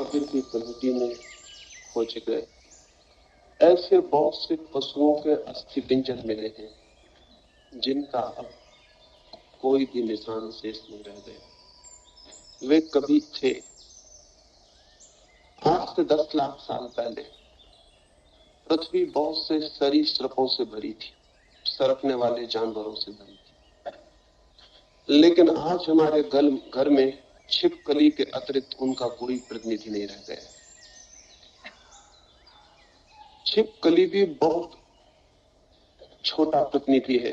महावीर की प्रकृति में खोजे गए ऐसे बहुत से पशुओं के अस्थि पिंजर मिले हैं जिनका अब कोई भी निशान शेष नहीं रह गया। वे कभी थे आज से 10 लाख साल पहले पृथ्वी बहुत से सरीसृपों से भरी थी, सरकने वाले जानवरों से भरी थी। लेकिन आज हमारे घर में छिपकली के अतिरिक्त उनका कोई प्रतिनिधि नहीं रह गया। छिपकली भी बहुत छोटा प्रतिनिधि है।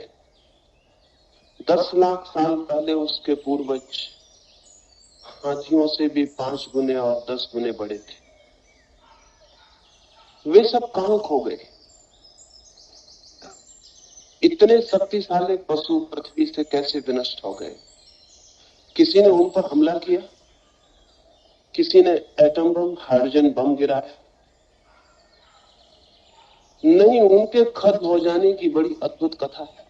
10 लाख साल पहले उसके पूर्वज हाथियों से भी 5 गुने और 10 गुने बड़े थे। वे सब कहां खो गए? इतने शक्तिशाली पशु पृथ्वी से कैसे विनष्ट हो गए? किसी ने उन पर हमला किया? किसी ने एटम बम, हाइड्रोजन बम गिराया? नहीं, उनके खत्म हो जाने की बड़ी अद्भुत कथा है।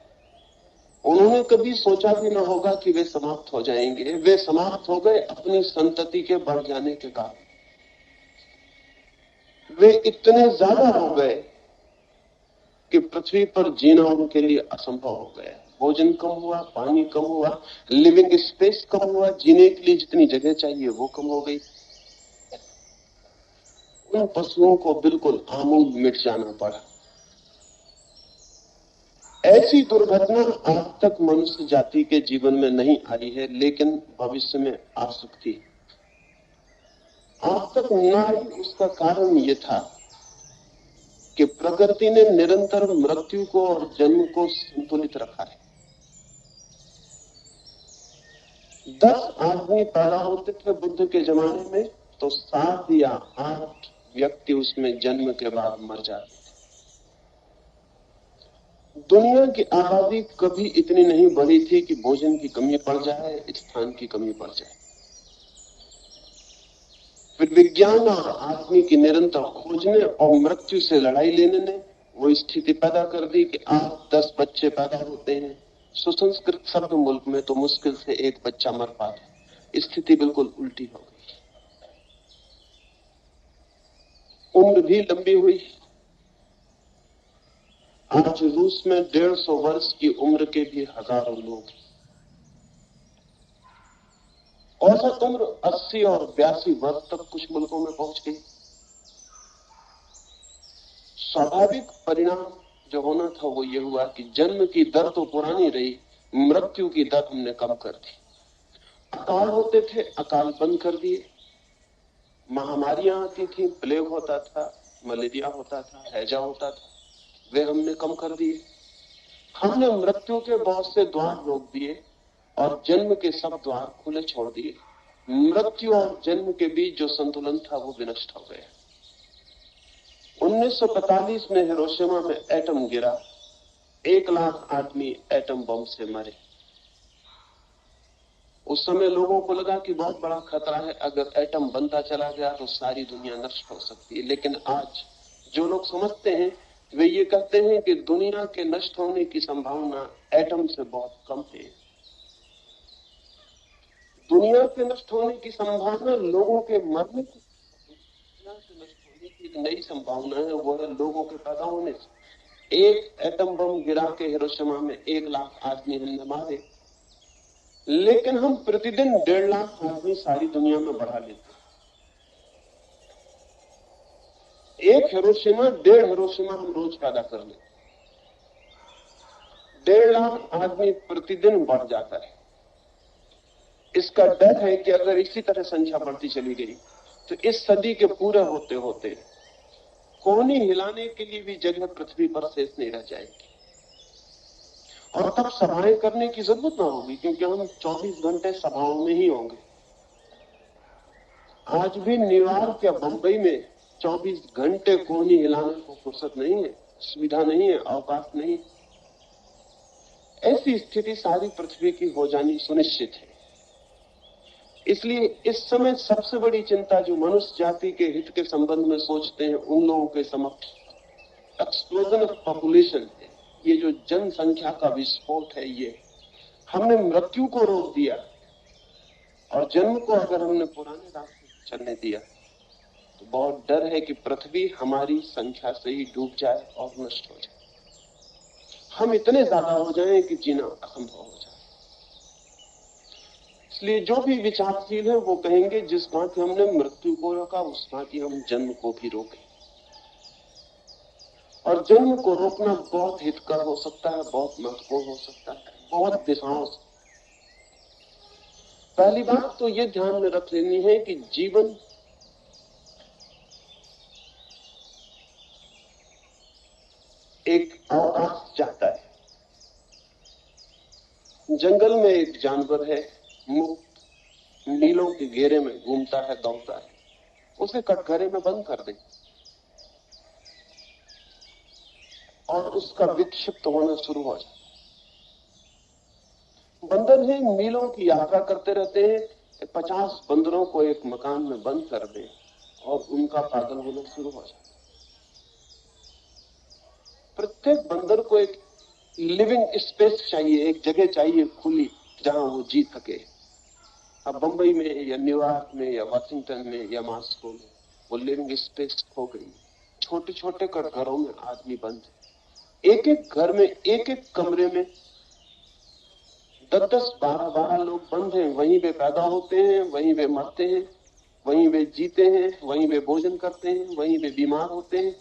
उन्होंने कभी सोचा भी न होगा कि वे समाप्त हो जाएंगे। वे समाप्त हो गए अपनी संतति के बढ़ जाने के कारण। वे इतने ज्यादा हो गए कि पृथ्वी पर जीना उनके लिए असंभव हो गया। भोजन कम हुआ, पानी कम हुआ, लिविंग स्पेस कम हुआ, जीने के लिए जितनी जगह चाहिए वो कम हो गई। उन पशुओं को बिल्कुल आमूल मिट जाना पड़ा। ऐसी दुर्घटना आज तक मनुष्य जाति के जीवन में नहीं आई है, लेकिन भविष्य में आ सकती है। आज तक न आई, उसका कारण यह था कि प्रकृति ने निरंतर मृत्यु को और जन्म को संतुलित रखा है। 10 आदमी पैदा होते थे बुद्ध के जमाने में, तो 7 या 8 व्यक्ति उसमें जन्म के बाद मर जाते थे। दुनिया की आबादी कभी इतनी नहीं बढ़ी थी कि भोजन की कमी पड़ जाए, स्थान की कमी पड़ जाए। फिर विज्ञान और आदमी की निरंतर खोजने और मृत्यु से लड़ाई लेने ने वो स्थिति पैदा कर दी कि आज 10 बच्चे पैदा होते हैं। सुसंस्कृत शब्द मुल्क में तो मुश्किल से 1 बच्चा मर पाता। स्थिति बिल्कुल उल्टी हो गई। उम्र भी लंबी हुई। आज रूस में 150 वर्ष की उम्र के भी हजारों लोग। औसत उम्र 80 और 82 वर्ष तक कुछ मुल्कों में पहुंच गई। स्वाभाविक परिणाम जो होना था वो ये हुआ कि जन्म की दर तो पुरानी रही, मृत्यु की दर हमने कम कर दी। अकाल होते थे, अकाल बंद कर दिए। महामारियां आती थी, प्लेग होता था, मलेरिया होता था, हैजा होता था, वे हमने कम कर दिए। हमने मृत्यु के बहुत से द्वार रोक दिए और जन्म के सब द्वार खुले छोड़ दिए। मृत्यु और जन्म के बीच जो संतुलन था वो विनष्ट हो गया। 1945 में हिरोशिमा में एटम गिरा। 1 लाख आदमी एटम बम से मरे। उस समय लोगों को लगा कि बहुत बड़ा खतरा है, अगर एटम बनता चला गया तो सारी दुनिया नष्ट हो सकती है। लेकिन आज जो लोग समझते हैं वे ये कहते हैं कि दुनिया के नष्ट होने की संभावना एटम से बहुत कम है। दुनिया के नष्ट होने की संभावना लोगों के मरने की, दुनिया के नष्ट होने की एक नई संभावना है, वो है लोगों के पैदा होने से। 1 एटम बम गिरा के हिरोशिमा में 1 लाख आदमी हमने मारे, लेकिन हम प्रतिदिन 1.5 लाख आदमी सारी दुनिया में बढ़ा लेते। एक हिरोशिमा, 1.5 हिरोशिमा हम रोज पैदा कर लेते। 1.5 लाख आदमी प्रतिदिन बढ़ जाता है। इसका डर है कि अगर इसी तरह संख्या बढ़ती चली गई तो इस सदी के पूरे होते होते कोहनी हिलाने के लिए भी जगह पृथ्वी पर शेष नहीं रह जाएगी। और तब सभाएं करने की जरूरत ना होगी, क्योंकि हम 24 घंटे सभाओं में ही होंगे। आज भी न्यूयॉर्क या बंबई में 24 घंटे कोहनी हिलाने को फुर्सत नहीं है, सुविधा नहीं है, अवकाश नहीं। ऐसी स्थिति सारी पृथ्वी की हो जानी सुनिश्चित है। इसलिए इस समय सबसे बड़ी चिंता जो मनुष्य जाति के हित के संबंध में सोचते हैं उन लोगों के समक्ष एक्सप्लोजन ऑफ पॉपुलेशन है। ये जो जनसंख्या का विस्फोट है, ये हमने मृत्यु को रोक दिया और जन्म को अगर हमने पुराने रास्ते चलने दिया तो बहुत डर है कि पृथ्वी हमारी संख्या से ही डूब जाए और नष्ट हो जाए। हम इतने ज्यादा हो जाएं कि जीना असंभव हो जाए। इसलिए जो भी विचारशील है वो कहेंगे जिस भांति हमने मृत्यु को रोका उस भांति हम जन्म को भी रोकें। और जन्म को रोकना बहुत हितकर हो सकता है, बहुत महत्वपूर्ण हो सकता है, बहुत दिशाओं से। पहली बात तो ये ध्यान में रख लेनी है कि जीवन एक अवकाश चाहता है। जंगल में एक जानवर है, मुक्त नीलों के घेरे में घूमता है, दौड़ता है, उसे कटघरे में बंद कर दें और उसका विक्षिप्त होना शुरू हो जाए। बंदर है, मीलों की यात्रा करते रहते हैं, 50 बंदरों को एक मकान में बंद कर दें और उनका पागल होना शुरू हो जाए। प्रत्येक बंदर को एक लिविंग स्पेस चाहिए, एक जगह चाहिए खुली जहां वो जी सके। अब बंबई में या न्यूयॉर्क में या वाशिंगटन में या मॉस्को में वो लिविंग स्पेस खो गई। छोटे छोटे घरों में आदमी बंद है, एक एक घर में, एक एक कमरे में 10-10, 12-12 लोग बंद हैं। वहीं वे पैदा होते हैं, वहीं वे मरते हैं, वहीं वे जीते हैं, वहीं वे भोजन करते हैं, वहीं वे बीमार होते हैं।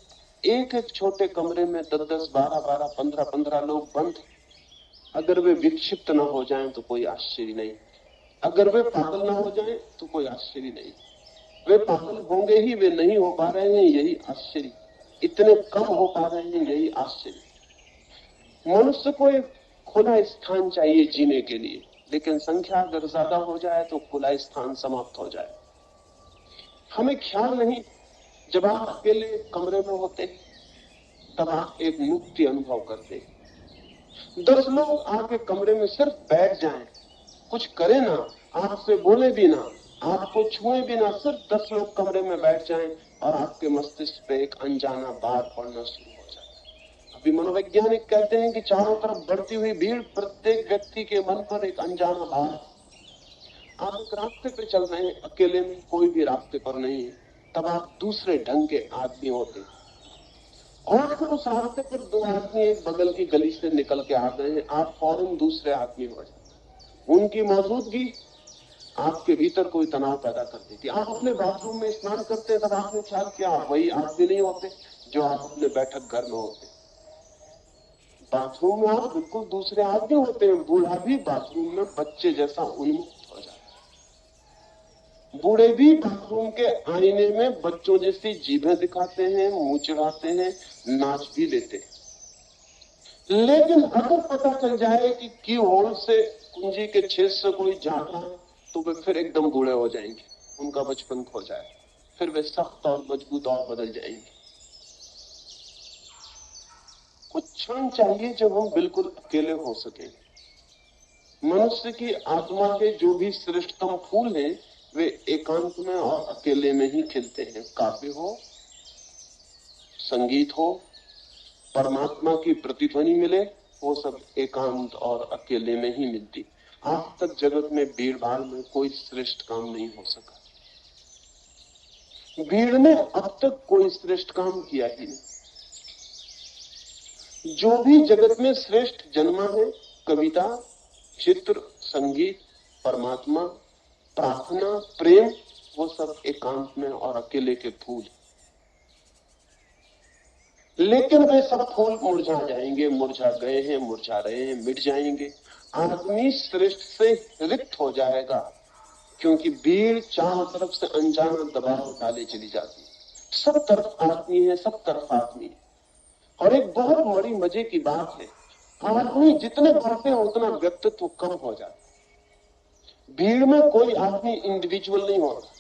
एक एक छोटे कमरे में 10-10, 12-12, 15-15 लोग बंद। अगर वे विक्षिप्त न हो जाएं तो कोई आश्चर्य नहीं, अगर वे पागल न हो जाएं तो कोई आश्चर्य नहीं। वे पागल होंगे ही, वे नहीं हो पा रहे हैं, यही आश्चर्य। इतने कम हो पा रहे हैं, यही आश्चर्य। मनुष्य को एक खुला स्थान चाहिए जीने के लिए, लेकिन संख्या अगर ज्यादा हो जाए तो खुला स्थान समाप्त हो जाए। हमें ख्याल नहीं, जब आप अकेले कमरे में होते तब आप एक मुक्ति अनुभव करते। 10 लोग आपके कमरे में सिर्फ बैठ जाएं, कुछ करें ना, आपसे बोले भी ना, आपको छुए भी ना, सिर्फ 10 लोग कमरे में बैठ जाएं और आपके मस्तिष्क पे एक अनजाना बार पड़ना शुरू हो जाए। अभी मनोवैज्ञानिक कहते हैं कि चारों तरफ बढ़ती हुई भीड़, प्रत्येक व्यक्ति के मन पर एक अनजाना भार। आप एक रास्ते पे चल रहे हैं, अकेले में, कोई भी रास्ते पर नहीं है, तब आप दूसरे ढंग के आदमी होते हैं। और फिर उस रास्ते पर 2 आदमी एक बगल की गली से निकल के आ गए हैं, आप फौरन दूसरे आदमी हो जाते। उनकी मौजूदगी आपके भीतर कोई तनाव पैदा कर देती। आप अपने बाथरूम में स्नान करते हैं, तब आपने ख्याल किया आप वही आदमी नहीं होते जो आप अपने बैठक घर में होते। बाथरूम में आप बिल्कुल दूसरे आदमी होते हैं। बूढ़ा भी बाथरूम में बच्चे जैसा उन्मुक्त हो जाता है। बूढ़े भी बाथरूम के आईने में बच्चों जैसी जीभें दिखाते हैं, मुंह चिढ़ाते हैं, नाच भी लेते हैं। लेकिन अगर पता चल जाए कि की होल से, कुंजी के छेद से कोई झांक रहा है, तो वे फिर एकदम बूढ़े हो जाएंगे, उनका बचपन खो जाए, फिर वे सख्त और मजबूत और बदल जाएंगे। कुछ क्षण चाहिए जब हम बिल्कुल अकेले हो सके। मनुष्य की आत्मा के जो भी श्रेष्ठतम फूल हैं, वे एकांत में और अकेले में ही खिलते हैं। काव्य हो, संगीत हो, परमात्मा की प्रतिध्वनि मिले, वो सब एकांत और अकेले में ही मिलती। आज तक जगत में भीड़ भाड़ में कोई श्रेष्ठ काम नहीं हो सका। भीड़ ने अब तक कोई श्रेष्ठ काम किया ही नहीं। जो भी जगत में श्रेष्ठ जन्मा है, कविता, चित्र, संगीत, परमात्मा, प्रार्थना, प्रेम, वो सब एकांत में और अकेले के फूल। लेकिन वे सब फूल मुरझा जाएंगे, मुरझा गए हैं, मुरझा रहे हैं, मिट जाएंगे। आदमी श्रेष्ठ से रिक्त हो जाएगा, क्योंकि भीड़ चारों तरफ से अनजाना दबाव डाले चली जाती है। सब तरफ आदमी है, सब तरफ आदमी है। और एक बहुत बड़ी मजे की बात है, आदमी जितने बढ़ते हैं उतना व्यक्तित्व कम हो जाता है। भीड़ में कोई आदमी इंडिविजुअल नहीं होता,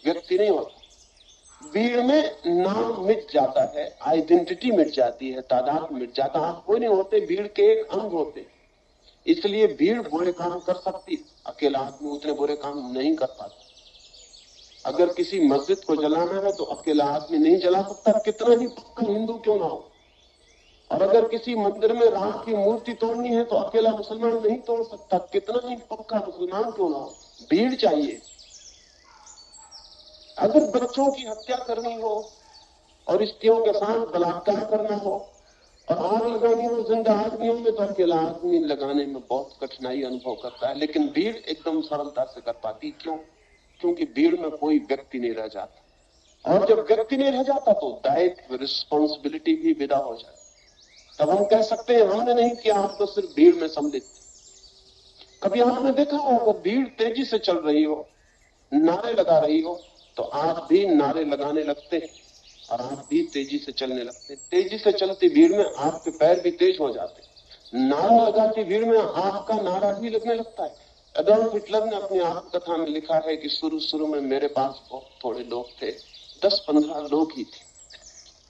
व्यक्ति नहीं होता। भीड़ में नाम मिट जाता है, आइडेंटिटी मिट जाती है, तादाद मिट जाता है। आप कोई नहीं होते, भीड़ के एक अंग होते। इसलिए भीड़ बुरे काम कर सकती, अकेला आदमी उतने बुरे काम नहीं कर पाता। अगर किसी मस्जिद को जलाना है तो अकेला आदमी नहीं जला सकता, कितना ही पक्का हिंदू क्यों ना हो। और अगर किसी मंदिर में राम की मूर्ति तोड़नी है तो अकेला मुसलमान नहीं तोड़ सकता, कितना ही पक्का मुसलमान क्यों ना हो। भीड़ चाहिए। अगर बच्चों की हत्या करनी हो और स्त्रियों के साथ बलात्कार करना हो और आग लगानी हो जिंदा आदमियों में, तो अकेला आदमी लगाने में बहुत कठिनाई अनुभव करता है। लेकिन भीड़ एकदम सरलता से कर पाती। क्यों? क्योंकि भीड़ में कोई व्यक्ति नहीं रह जाता, और जब व्यक्ति नहीं रह जाता तो दायित्व, रिस्पॉन्सिबिलिटी भी विदा हो जाती। तब हम कह सकते हैं हमने नहीं किया, आप तो सिर्फ भीड़ में सम्मिलित। कभी आपने देखा होगा भीड़ तेजी से चल रही हो, नारे लगा रही हो, तो आप भी नारे लगाने लगते हैं और आप भी तेजी से चलने लगते हैं। तेजी से चलती भीड़ में आपके पैर भी तेज हो जाते हैं। नारा लगाती भीड़ में आपका नारा भी लगने लगता है। एडोल्फ हिटलर ने अपनी आत्मकथा में लिखा है कि शुरू में मेरे पास बहुत थोड़े लोग थे, 10-15 लोग ही थे,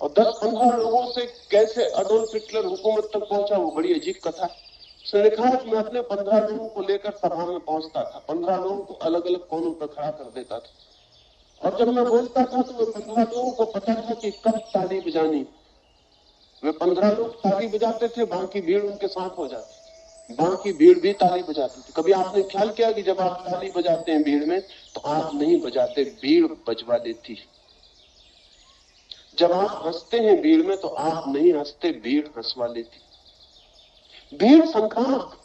और 10-15 लोगों से कैसे एडोल्फ हिटलर हुकूमत तक पहुंचा, वो बड़ी अजीब कथा है। उसने लिखा है कि मैं अपने 15 लोगों को लेकर सभा में पहुंचता था, 15 लोगों को अलग अलग कोनों पर खड़ा कर देता था, और जब मैं बोलता था तो वे 15 लोगों को पता था कि कब ताली बजानी। वे 15 लोग ताली बजाते थे, बाकी भीड़ उनके साथ हो जाती, बाकी भीड़ भी ताली बजाती थी। कभी आपने ख्याल किया कि जब आप ताली बजाते हैं भीड़ में, तो आप नहीं बजाते, भीड़ बजवा देती है। जब आप हंसते हैं भीड़ में, तो आप नहीं हंसते, भीड़ हंसवा लेती। भीड़ संक्रामक,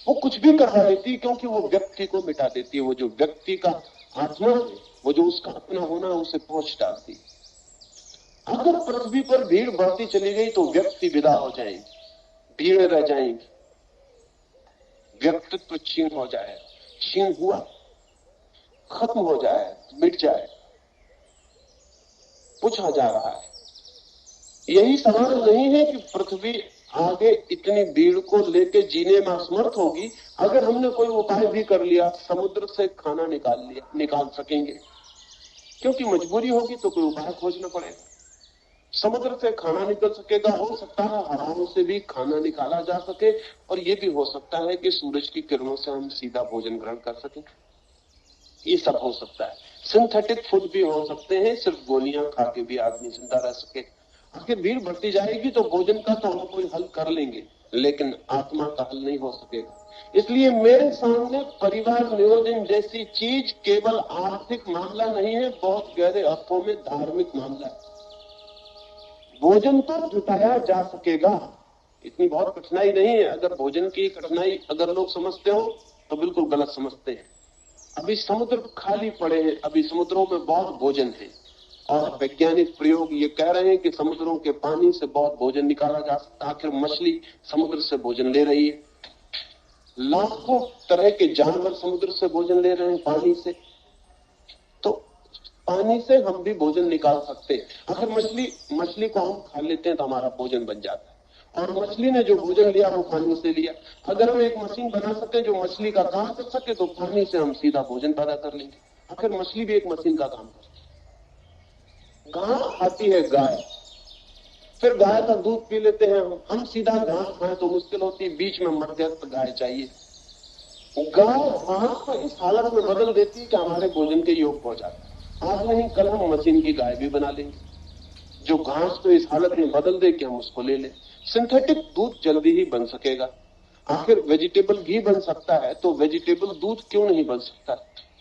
वो कुछ भी करवा देती, क्योंकि वो व्यक्ति को मिटा देती है। वो जो व्यक्ति का आत्मा है, वो जो उसका अपना होना है, उसे पहुंच डालती। अगर पृथ्वी पर भीड़ बढ़ती चली गई तो व्यक्ति विदा हो जाएंगे, भीड़ रह जाएंगी, व्यक्तित्व क्षीण हो जाए, क्षीण हुआ, खत्म हो जाए, मिट जाए, पूछा जा रहा है। यही सवाल नहीं है कि पृथ्वी आगे इतनी भीड़ को लेके जीने में असमर्थ होगी। अगर हमने कोई उपाय भी कर लिया, समुद्र से खाना निकाल सकेंगे, क्योंकि मजबूरी होगी तो कोई उपाय खोजना पड़ेगा। समुद्र से खाना निकल सकेगा, हो सकता है हवाओं से भी खाना निकाला जा सके, और ये भी हो सकता है कि सूरज की किरणों से हम सीधा भोजन ग्रहण कर सकें। ये सब हो सकता है। सिंथेटिक फूड भी हो सकते हैं, सिर्फ गोलियां खा के भी आदमी जिंदा रह सके। आखिर भीड़ बढ़ती जाएगी तो भोजन का तो हम कोई हल कर लेंगे, लेकिन आत्मा का हल नहीं हो सकेगा। इसलिए मेरे सामने परिवार नियोजन जैसी चीज केवल आर्थिक मामला नहीं है, बहुत गहरे अर्थों में धार्मिक मामला है। भोजन तो जुटाया जा सकेगा, इतनी बहुत कठिनाई नहीं है। अगर भोजन की कठिनाई अगर लोग समझते हो तो बिल्कुल गलत समझते हैं। अभी समुद्र खाली पड़े हैं, अभी समुद्रों में बहुत भोजन है, और वैज्ञानिक प्रयोग ये कह रहे हैं कि समुद्रों के पानी से बहुत भोजन निकाला जा सकता है। आखिर मछली समुद्र से भोजन ले रही है, लाखों तरह के जानवर समुद्र से भोजन ले रहे हैं, पानी से। तो पानी से हम भी भोजन निकाल सकते हैं। अगर मछली को हम खा लेते हैं तो हमारा भोजन बन जाता है, और मछली ने जो भोजन लिया वो पानी से लिया। अगर हम एक मशीन बना सके जो मछली का काम कर सके, तो पानी से हम सीधा भोजन पैदा कर लेंगे। आखिर मछली भी एक मशीन का काम करती है। घास खाती है गाय, फिर गाय का दूध पी लेते हैं हम सीधा घास खाएं तो मुश्किल होती है, बीच में मध्यस्थ गाय चाहिए। गाय घास को इस हालत में बदल देती है कि हमारे भोजन के योग हो जाता है। आज नहीं कल हम मशीन की गाय भी बना लेंगे, जो घास को इस हालत में बदल दे कि हम उसको ले लें। सिंथेटिक दूध जल्दी ही बन सकेगा। आखिर वेजिटेबल घी बन सकता है, तो वेजिटेबल दूध क्यों नहीं बन सकता?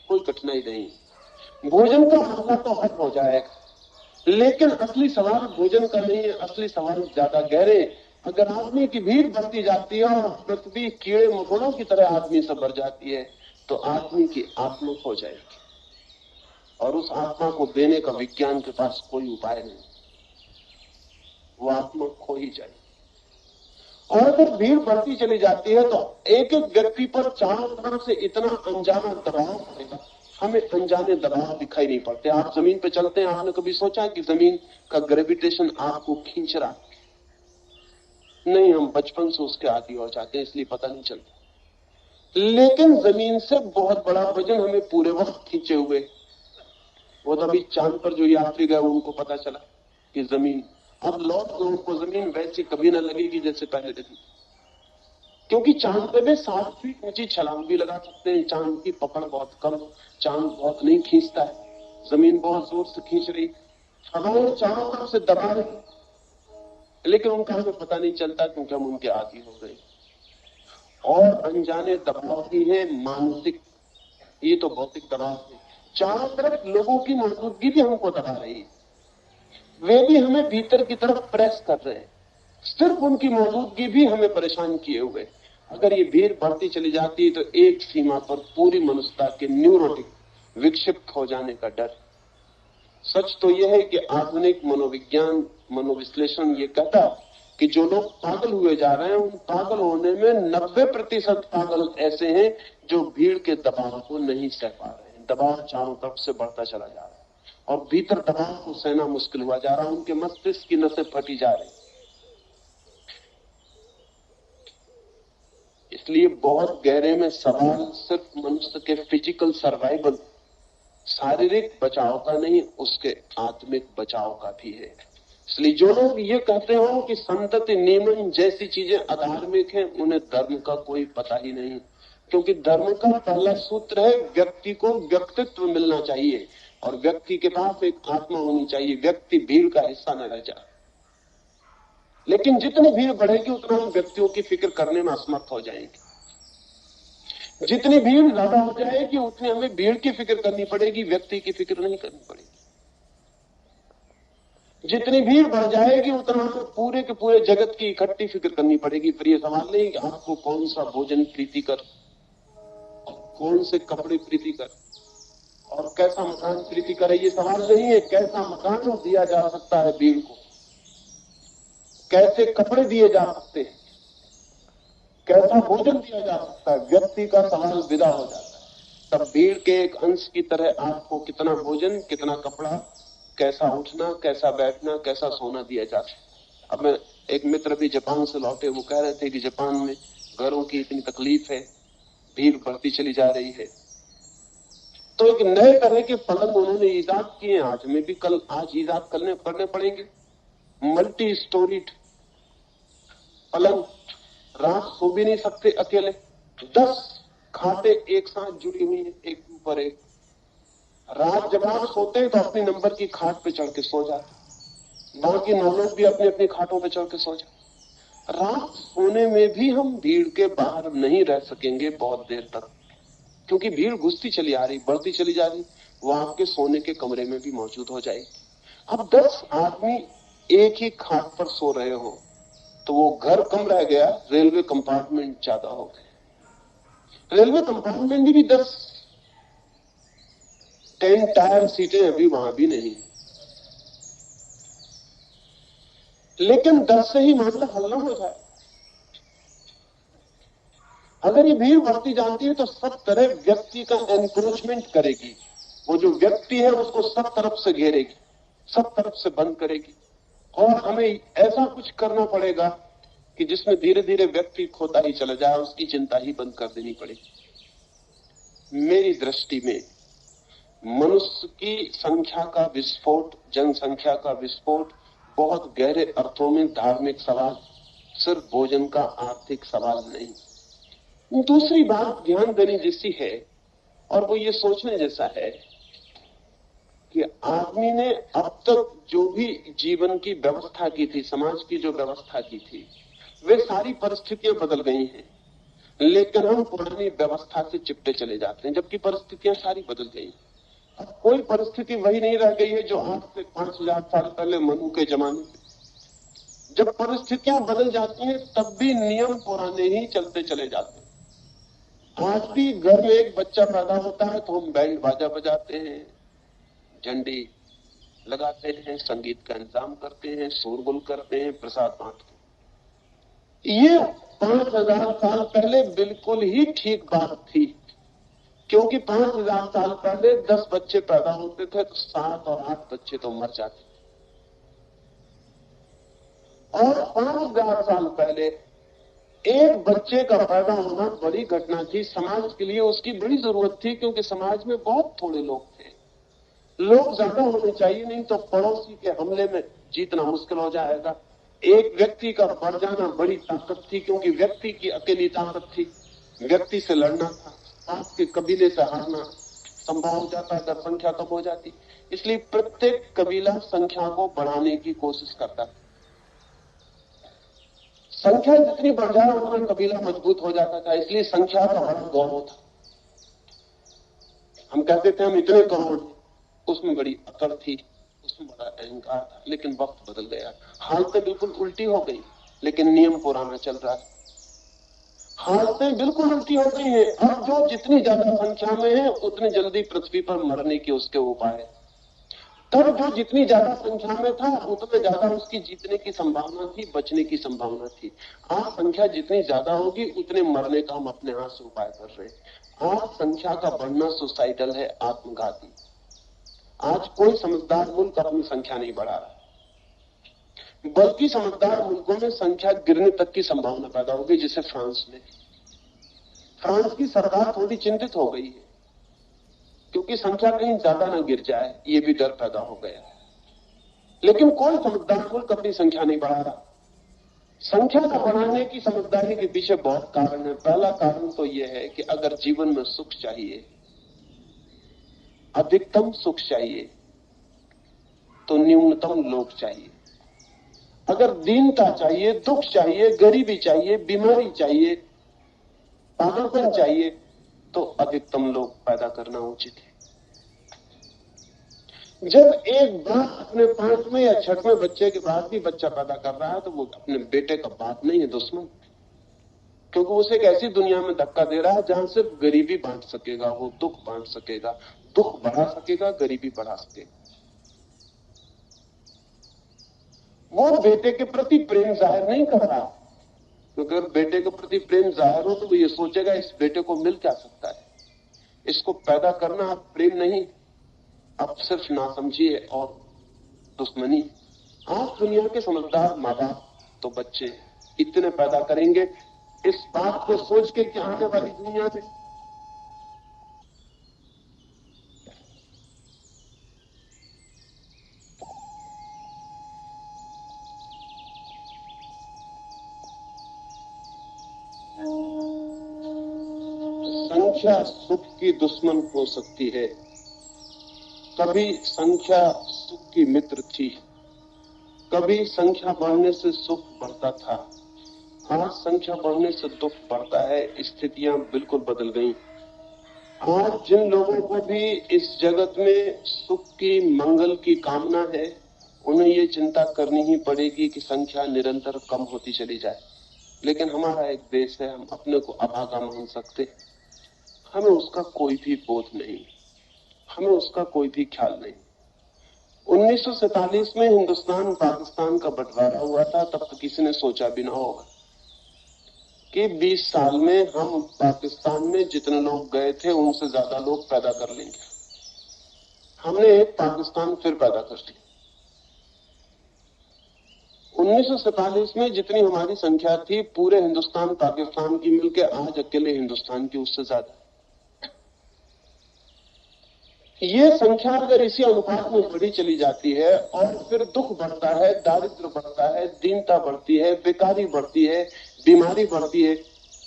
कोई कठिनाई नहीं। भोजन का मसला तो हल हो जाएगा, लेकिन असली सवाल भोजन का नहीं है, असली सवाल ज्यादा गहरे। अगर आदमी की भीड़ बढ़ती जाती है और पृथ्वी कीड़े मकोड़ों की तरह आदमी से भर जाती है, तो आदमी की आत्मा खो जाएगी, और उस आत्मा को देने का विज्ञान के पास कोई उपाय नहीं। वो आत्मा खो ही जाएगी। और अगर भीड़ बढ़ती चली जाती है तो एक एक व्यक्ति पर चारों तरफ से इतना अनजाना दबाव पड़ेगा, हमें अनजाने दबाव दिखाई नहीं पड़ते। आप जमीन पे चलते हैं, आपने कभी सोचा कि जमीन का ग्रेविटेशन आपको खींच रहा? नहीं, हम बचपन से उसके आदी हो जाते हैं, इसलिए पता नहीं चलता। लेकिन जमीन से बहुत बड़ा वजन हमें पूरे वक्त खींचे हुए। वो तभी चांद पर जो यात्री गए उनको पता चला कि जमीन अब लौट के उनको जमीन वैसी कभी ना लगेगी जैसे पहले लगी, क्योंकि चांद पे भी 7 फीट ऊंची छलांग भी लगा सकते हैं। चांद की पकड़ बहुत कम, चांद बहुत नहीं खींचता है, जमीन बहुत जोर से खींच रही, हवाएं चारों तरफ से दबा रही, लेकिन उनका हमें पता नहीं चलता क्योंकि हम उनके आदी हो गए। और अनजाने दबाव भी है मानसिक, ये तो भौतिक दबाव है। चारों तरफ लोगों की मौजूदगी भी हमको दबा रही है, वे भी हमें भीतर की तरफ प्रेस कर रहे हैं, सिर्फ उनकी मौजूदगी भी हमें परेशान किए हुए। अगर ये भीड़ बढ़ती चली जाती है तो एक सीमा पर पूरी मनुष्यता के न्यूरोटिक विक्षिप्त हो जाने का डर। सच तो यह है कि आधुनिक मनोविज्ञान मनोविश्लेषण ये कहता कि जो लोग पागल हुए जा रहे हैं, उन पागल होने में 90% पागल ऐसे हैं जो भीड़ के दबाव को नहीं सह पा रहे हैं। दबाव चारों तरफ से बढ़ता चला जा रहा है और भीतर दबाव को सहना मुश्किल हुआ जा रहा है। उनके मस्तिष्क की नसें फटी जा रही। इसलिए बहुत गहरे में सवाल सिर्फ मनुष्य के फिजिकल सर्वाइवल, शारीरिक बचाव का नहीं, उसके आत्मिक बचाव का भी है। इसलिए जो लोग ये कहते हो कि संतति नियमन जैसी चीजें अधार्मिक हैं, उन्हें धर्म का कोई पता ही नहीं। क्योंकि धर्म का पहला सूत्र है व्यक्ति को व्यक्तित्व मिलना चाहिए और व्यक्ति के पास एक आत्मा होनी चाहिए। व्यक्ति भीड़ का हिस्सा न रह जाए। लेकिन जितनी भीड़ बढ़ेगी उतना हम व्यक्तियों की फिक्र करने में असमर्थ हो जाएंगे। जितनी भीड़ ज्यादा हो जाएगी उतनी हमें भीड़ की फिक्र करनी पड़ेगी, व्यक्ति की फिक्र नहीं करनी पड़ेगी। जितनी भीड़ बढ़ जाएगी उतना हमें पूरे के पूरे जगत की इकट्ठी फिक्र करनी पड़ेगी। फिर ये सवाल नहीं कि आपको कौन सा भोजन प्रीति कर, कौन से कपड़े प्रीति कर और कैसा मकान प्रीति करे। ये सवाल नहीं है कैसा मकान दिया जा सकता है भीड़ को, कैसे कपड़े दिए जा सकते हैं, कैसा भोजन दिया जा सकता है। व्यक्ति का सवाल विदा हो जाता है। तब भीड़ के एक अंश की तरह आपको कितना भोजन, कितना कपड़ा, कैसा उठना, कैसा बैठना, कैसा सोना दिया जा सकता। अब मैं एक मित्र भी जापान से लौटे, वो कह रहे थे कि जापान में घरों की इतनी तकलीफ है, भीड़ बढ़ती चली जा रही है, तो एक नए तरह के पलंग उन्होंने ईजाद किए। आज में भी आज ईजाद करने पड़ेंगे। मल्टी स्टोरीड पलंग, रात सो भी नहीं सकते अकेले। 10 खाटे एक साथ जुड़ी हुई है, एक ऊपर एक। रात जब आप सोते हैं तो अपनी नंबर की खाट पे चढ़ के सो जाते, बाकी 9 लोग भी अपनी अपनी खाटों पे चढ़ के सो जाते। रात सोने में भी हम भीड़ के बाहर नहीं रह सकेंगे बहुत देर तक, क्योंकि भीड़ घुसती चली आ रही, बढ़ती चली जा रही। वो आपके सोने के कमरे में भी मौजूद हो जाएगी। अब 10 आदमी एक ही खाट पर सो रहे हो तो वो घर कम रह गया, रेलवे कंपार्टमेंट ज्यादा हो गए। रेलवे कंपार्टमेंट भी 10 टायर सीटें अभी वहां भी नहीं, लेकिन 10 से ही मामला हल न हो जाए। अगर ये भीड़ बढ़ती जाती है तो सब तरह व्यक्ति का एनक्रोचमेंट करेगी। वो जो व्यक्ति है उसको सब तरफ से घेरेगी, सब तरफ से बंद करेगी। और हमें ऐसा कुछ करना पड़ेगा कि जिसमें धीरे धीरे व्यक्ति खोता ही चला जाए, उसकी चिंता ही बंद कर देनी पड़ेगी। मेरी दृष्टि में मनुष्य की संख्या का विस्फोट, जनसंख्या का विस्फोट बहुत गहरे अर्थों में धार्मिक सवाल, सिर्फ भोजन का आर्थिक सवाल नहीं। दूसरी बात ध्यान देने जैसी है और वो ये सोचने जैसा है कि आदमी ने अब तक जो भी जीवन की व्यवस्था की थी, समाज की जो व्यवस्था की थी, वे सारी परिस्थितियां बदल गई हैं, लेकिन हम पुरानी व्यवस्था से चिपटे चले जाते हैं, जबकि परिस्थितियां सारी बदल गई। अब कोई परिस्थिति वही नहीं रह गई है जो आज से 5000 साल पहले मनु के जमाने में। जब परिस्थितियां बदल जाती हैं तब भी नियम पुराने ही चलते चले जाते हैं। आज भी घर में एक बच्चा पैदा होता है तो हम बैंड बाजा बजाते हैं, झंडी लगाते हैं, संगीत का इंतजाम करते हैं, शोरगुल करते हैं, प्रसाद बांटते हैं। ये 5000 साल पहले बिल्कुल ही ठीक बात थी, क्योंकि 5000 साल पहले 10 बच्चे पैदा होते थे तो 7 और 8 बच्चे तो मर जाते। और 5000 साल पहले एक बच्चे का पैदा होना बड़ी घटना थी, समाज के लिए उसकी बड़ी जरूरत थी, क्योंकि समाज में बहुत थोड़े लोग थे। लोग ज्यादा होने चाहिए, नहीं तो पड़ोसी के हमले में जीतना मुश्किल हो जाएगा। एक व्यक्ति का बढ़ जाना बड़ी ताकत थी, क्योंकि व्यक्ति की अकेली ताकत थी, व्यक्ति से लड़ना था, पास के कबीले से हारना संभव हो जाता अगर संख्या कम हो जाती। इसलिए प्रत्येक कबीला संख्या को बढ़ाने की कोशिश करता था। संख्या जितनी बढ़ जाए उतना कबीला मजबूत हो जाता था, इसलिए संख्या का बड़ा गौरव था। हम कहते थे हम इतने करोड़, उसमें बड़ी अकड़ थी, उसमें बड़ा अहंकार था, लेकिन वक्त बदल गया, हालतें बिल्कुल उल्टी हो गई, लेकिन नियम पुराना चल रहा है। हालतें बिल्कुल उल्टी हो गई हैं। अब जो जितनी ज्यादा संख्या में है उतनी जल्दी पृथ्वी पर मरने के उसके उपाय है। तब जो जितनी ज्यादा संख्या में था उतने ज्यादा उसकी जीतने की संभावना थी, बचने की संभावना थी। आज संख्या जितनी ज्यादा होगी उतने मरने का हम अपने हाथ से उपाय कर रहे हैं। आज संख्या का बढ़ना सुसाइडल है, आत्मघाती। आज कोई समझदार मुल्क अपनी संख्या नहीं बढ़ा रहा, बल्कि समझदार मुल्कों में संख्या गिरने तक की संभावना पैदा होगी। जैसे फ्रांस में, फ्रांस की सरकार थोड़ी चिंतित हो गई है, क्योंकि संख्या कहीं ज्यादा ना गिर जाए, ये भी डर पैदा हो गया। लेकिन कोई समझदार मुल्क अपनी संख्या नहीं बढ़ा रहा। संख्या को बढ़ाने की समझदारी के पीछे बहुत कारण है। पहला कारण तो यह है कि अगर जीवन में सुख चाहिए, अधिकतम सुख चाहिए, तो न्यूनतम लोग चाहिए। अगर दीनता चाहिए, दुख चाहिए, गरीबी चाहिए, बीमारी चाहिए, पागलपन चाहिए, तो अधिकतम लोग पैदा करना उचित है। जब एक बाप अपने 5वें या 6वें बच्चे के बाद भी बच्चा पैदा कर रहा है, तो वो अपने बेटे का बाप नहीं है, दुश्मन। क्योंकि उसे एक ऐसी दुनिया में धक्का दे रहा है जहां सिर्फ गरीबी बांट सकेगा, वो दुख बांट सकेगा, दुख बढ़ा सकेगा, गरीबी बढ़ा सकेगा। वो बेटे के प्रति प्रेम जाहिर नहीं कर रहा, क्योंकि अगर बेटे के प्रति प्रेम जाहिर हो तो वो ये सोचेगा इस बेटे को मिल क्या सकता है। इसको पैदा करना अब प्रेम नहीं, अब सिर्फ नासमझी और दुश्मनी। आज दुनिया के समझदार माँ बाप तो बच्चे इतने पैदा करेंगे इस बात को सोच के कि आने वाली दुनिया में संख्या सुख की दुश्मन हो सकती है। कभी संख्या सुख की मित्र थी, कभी संख्या बढ़ने से सुख बढ़ता था, आज संख्या बढ़ने से दुख बढ़ता है। स्थितियां बिल्कुल बदल गई। आज जिन लोगों को भी इस जगत में सुख की, मंगल की कामना है, उन्हें ये चिंता करनी ही पड़ेगी कि संख्या निरंतर कम होती चली जाए। लेकिन हमारा एक देश है, हम अपने को अभागा मान सकते, हमें उसका कोई भी बोध नहीं, हमें उसका कोई भी ख्याल नहीं। 1947 में हिंदुस्तान पाकिस्तान का बंटवारा हुआ था, तब तो किसी ने सोचा भी ना होगा कि 20 साल में हम पाकिस्तान में जितने लोग गए थे उनसे ज्यादा लोग पैदा कर लेंगे। हमने एक पाकिस्तान फिर पैदा कर लिया। 1947 में जितनी हमारी संख्या थी पूरे हिंदुस्तान पाकिस्तान की मिलकर आज अकेले हिंदुस्तान की उससे ज्यादा। ये संख्या अगर इसी अनुपात में बढ़ी चली जाती है और फिर दुख बढ़ता है, दारिद्र बढ़ता है, दीनता बढ़ती है, बेकारी बढ़ती है, बीमारी बढ़ती है,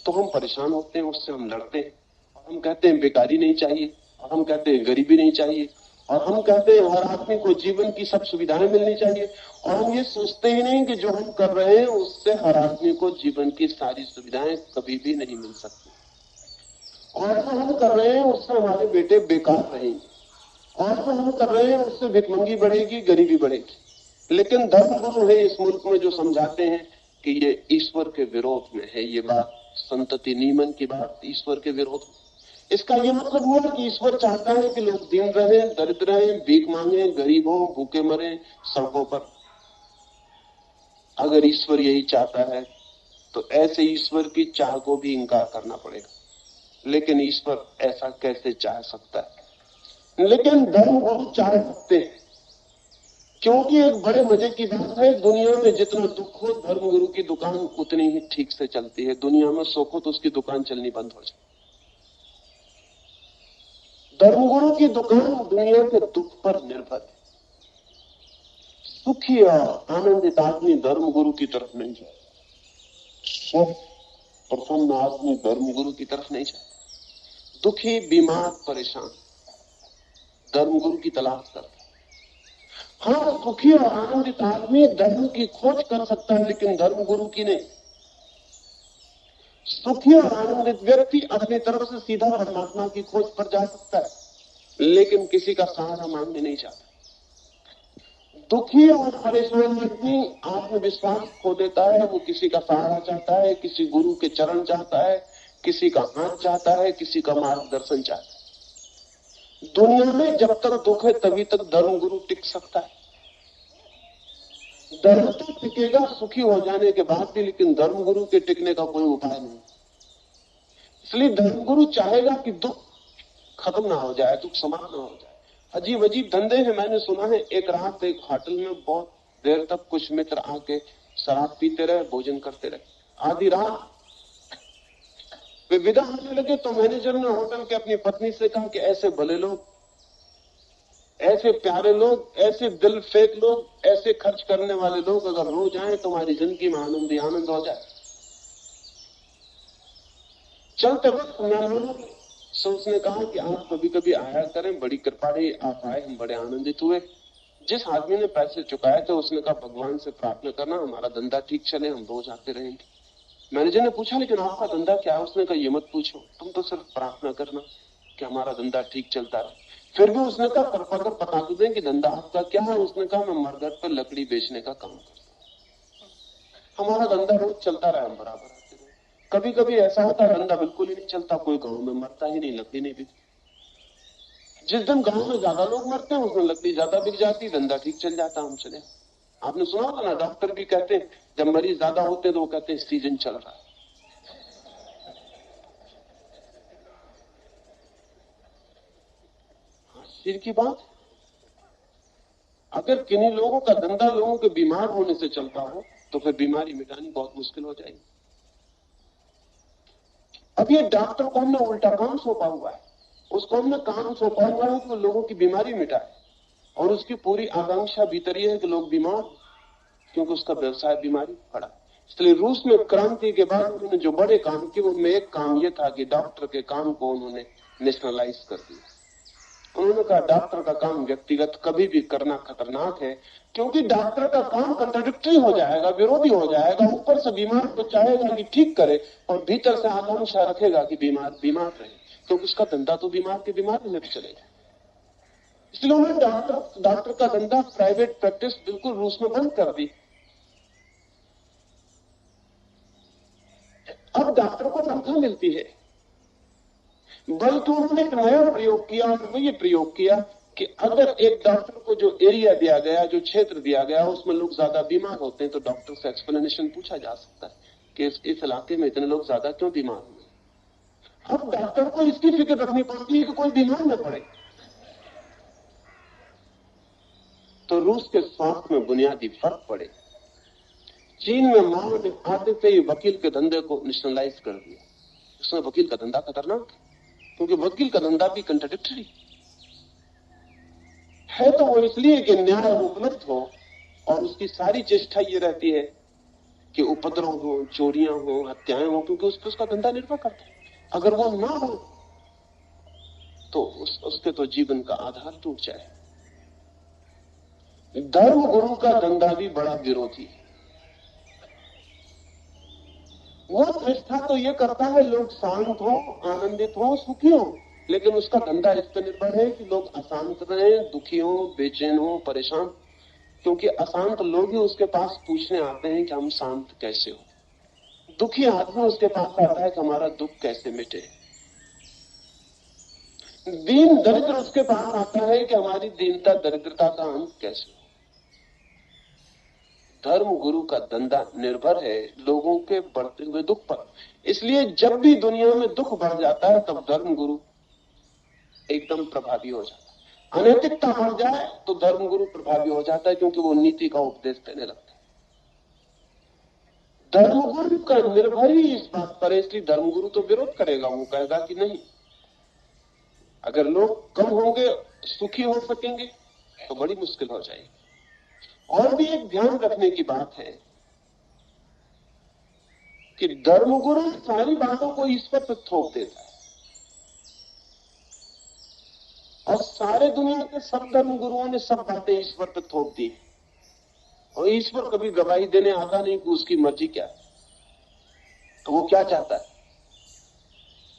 तो हम परेशान होते हैं, उससे हम लड़ते हैं और हम कहते हैं बेकारी नहीं चाहिए, और हम कहते हैं गरीबी नहीं चाहिए, और हम कहते हैं हर आदमी को जीवन की सब सुविधाएं मिलनी चाहिए। और हम ये सोचते ही नहीं कि जो हम कर रहे हैं उससे हर आदमी को जीवन की सारी सुविधाएं कभी भी नहीं मिल सकती, और जो हम कर रहे हैं उससे हमारे बेटे बेकार रहेंगे, और जो हम कर रहे हैं उससे भिखमंगी बढ़ेगी, गरीबी बढ़ेगी। लेकिन धर्म गुरु है इस मुल्क में जो समझाते हैं कि ये ईश्वर के विरोध में है, ये बात संतति नियमन की बात ईश्वर के विरोध में। इसका ये मतलब हुआ कि ईश्वर चाहता है कि लोग दीन रहे, दरिद्र रहे, भीख मांगे, गरीब हो, भूखे मरे सड़कों पर। अगर ईश्वर यही चाहता है तो ऐसे ईश्वर की चाह को भी इंकार करना पड़ेगा। लेकिन ईश्वर ऐसा कैसे चाह सकता है? लेकिन धर्म गुरु चाह सकते हैं, क्योंकि एक बड़े मजे की बात है, दुनिया में जितना दुख हो धर्म गुरु की दुकान उतनी ही ठीक से चलती है। दुनिया में सुख हो तो उसकी दुकान चलनी बंद हो जाए। धर्मगुरु की दुकान दुनिया के दुख पर निर्भर है। सुखी और आनंदित आदमी धर्मगुरु की तरफ नहीं जाए, सुख प्रसन्न आदमी धर्मगुरु की तरफ नहीं जाए। दुखी, बीमार, परेशान धर्मगुरु की तलाश करता है। हाँ, सुखी और आनंदित आदमी धर्म की खोज कर सकता है, लेकिन धर्मगुरु की नहीं। सुखी और आनंदित व्यक्ति अपनी तरफ से सीधा परमात्मा की खोज पर जा सकता है, लेकिन किसी का सहारा मांगने नहीं चाहता। दुखी और परेशान व्यक्ति आत्मविश्वास खो देता है, वो किसी का सहारा चाहता है, किसी गुरु के चरण चाहता है, किसी का हाथ चाहता है, किसी का मार्गदर्शन चाहता है। दुनिया में जब तक दुख है तभी तक धर्म गुरु टिक सकता है। धर्म तो टिकेगा सुखी हो जाने के बाद भी, लेकिन धर्म गुरु के टिकने का कोई उपाय नहीं। इसलिए धर्म गुरु चाहेगा कि दुख खत्म ना हो जाए, दुख समाप्त ना हो जाए। अजीब अजीब धंधे हैं। मैंने सुना है एक रात एक होटल में बहुत देर तक कुछ मित्र आके शराब पीते रहे, भोजन करते रहे। आधी रात वे विदा होने लगे तो मैनेजर ने होटल के अपनी पत्नी से कहा कि ऐसे भले लोग, ऐसे प्यारे लोग, ऐसे दिल फेंक लोग, ऐसे खर्च करने वाले लोग अगर रो जाएं तुम्हारी जिंदगी में आनंद ही आनंद हो जाए। चलते वक्त मेहमानों से उसने कहा कि आप कभी कभी आया करें, बड़ी कृपा रही आप आए, हम बड़े आनंदित हुए। जिस आदमी ने पैसे चुकाए थे उसने कहा भगवान से प्रार्थना करना हमारा धंधा ठीक चले, हम रोज आते रहेंगे। मैनेजर ने पूछा लेकिन आपका धंधा क्या है? उसने कहा ये मत पूछो, तुम तो सिर्फ प्रार्थना करना कि हमारा धंधा ठीक चलता रहे। फिर भी उसने कहा कृपा कर बता तो दें कि धंधा आपका क्या है? उसने कहा मैं मरघट पर लकड़ी बेचने का काम करता हूँ, हमारा धंधा रोज चलता रहा, हम बराबर आते रहे। कभी कभी ऐसा होता है धंधा बिल्कुल ही नहीं चलता, कोई गाँव में मरता ही नहीं, लकड़ी नहीं बिकती। जिस दिन गाँव में ज्यादा लोग मरते हैं उस दिन लकड़ी ज्यादा बिक जाती, धंधा ठीक चल जाता, हम चले। आपने सुना होगा ना, डॉक्टर भी कहते हैं जब मरीज ज्यादा होते हैं तो वो कहते हैं सीजन चल रहा है। आश्चर्य की बात, अगर किन्हीं लोगों का धंधा लोगों के बीमार होने से चलता हो तो फिर बीमारी मिटानी बहुत मुश्किल हो जाएगी। अब ये डॉक्टर को हमने उल्टा काम सौंपा हुआ है, उसको हमने काम सौंपा हुआ है कि वो लोगों की बीमारी मिटाए, और उसकी पूरी आकांक्षा भीतर ये है कि लोग बीमार, क्योंकि उसका व्यवसाय बीमारी पड़ा। इसलिए रूस में क्रांति के बाद उन्होंने जो बड़े काम किए उनमें एक काम यह था कि डॉक्टर के काम को उन्होंने नेशनलाइज कर दिया। उन्होंने कहा डॉक्टर का काम व्यक्तिगत कभी भी करना खतरनाक है, क्योंकि डॉक्टर का काम कंट्राडिक्टरी हो जाएगा, विरोधी हो जाएगा। ऊपर से बीमार को चाहेगा कि ठीक करे और भीतर से आकांक्षा रखेगा कि बीमार बीमार रहे, क्योंकि उसका धंधा तो बीमार के बीमार में चलेगा। इसलिए उन्होंने डॉक्टर का धंधा, प्राइवेट प्रैक्टिस बिल्कुल रूस में बंद कर दी। अब डॉक्टर को तनख्वाह मिलती है, बल्कि उन्होंने एक नया प्रयोग किया, और वो ये प्रयोग किया कि अगर एक डॉक्टर को जो एरिया दिया गया, जो क्षेत्र दिया गया, उसमें लोग ज्यादा बीमार होते हैं तो डॉक्टर से एक्सप्लेनेशन पूछा जा सकता है कि इस इलाके में इतने लोग ज्यादा क्यों बीमार हुए। अब डॉक्टर को इसकी फिक्र रखनी पड़ती है कि कोई बीमार न पड़े। तो रूस के स्वास्थ्य में बुनियादी फर्क पड़े। चीन में माओ ने आते से ही वकील के धंधे को नेशनलाइज कर दिया। उसमें वकील का धंधा खतरनाक है, क्योंकि वकील का धंधा भी कंट्राडिक्टरी है। तो वो इसलिए कि न्याय उपलब्ध हो, और उसकी सारी चेष्टा ये रहती है कि उपद्रव हो, चोरियां हो, हत्याएं हो, क्योंकि उस पर उसका धंधा निर्भर करता है। अगर वो ना हो तो उसके तो जीवन का आधार टूट जाए। धर्म गुरु का धंधा भी बड़ा विरोधी है। वो चेष्टा तो ये करता है लोग शांत हो, आनंदित हो, सुखी हो, लेकिन उसका धंधा इस पर निर्भर है कि लोग अशांत रहे, दुखी हो, बेचैन हो, परेशान, क्योंकि अशांत लोग ही उसके पास पूछने आते हैं कि हम शांत कैसे हो। दुखी आदमी उसके पास आता है कि हमारा दुख कैसे मिटे। दीन दरिद्र उसके पास आता है कि हमारी दीनता दरिद्रता का अंत कैसे हो। धर्म गुरु का धंधा निर्भर है लोगों के बढ़ते हुए दुख पर। इसलिए जब भी दुनिया में दुख बढ़ जाता है तब धर्म गुरु एकदम प्रभावी हो जाता है। अनैतिकता बढ़ जाए तो धर्म गुरु प्रभावी हो जाता है, क्योंकि वो नीति का उपदेश देने लगता है। धर्मगुरु का निर्भर ही इस बात पर है, इसलिए धर्मगुरु तो विरोध करेगा, वो कहेगा कि नहीं, अगर लोग कम होंगे, सुखी हो सकेंगे तो बड़ी मुश्किल हो जाएगी। और भी एक ध्यान रखने की बात है कि धर्मगुरु सारी बातों को ईश्वर पर थोप देता है, और सारे दुनिया के सब धर्मगुरुओं ने सब बातें ईश्वर पर थोप दी, और ईश्वर कभी गवाही देने आता नहीं कि उसकी मर्जी क्या है, तो वो क्या चाहता है,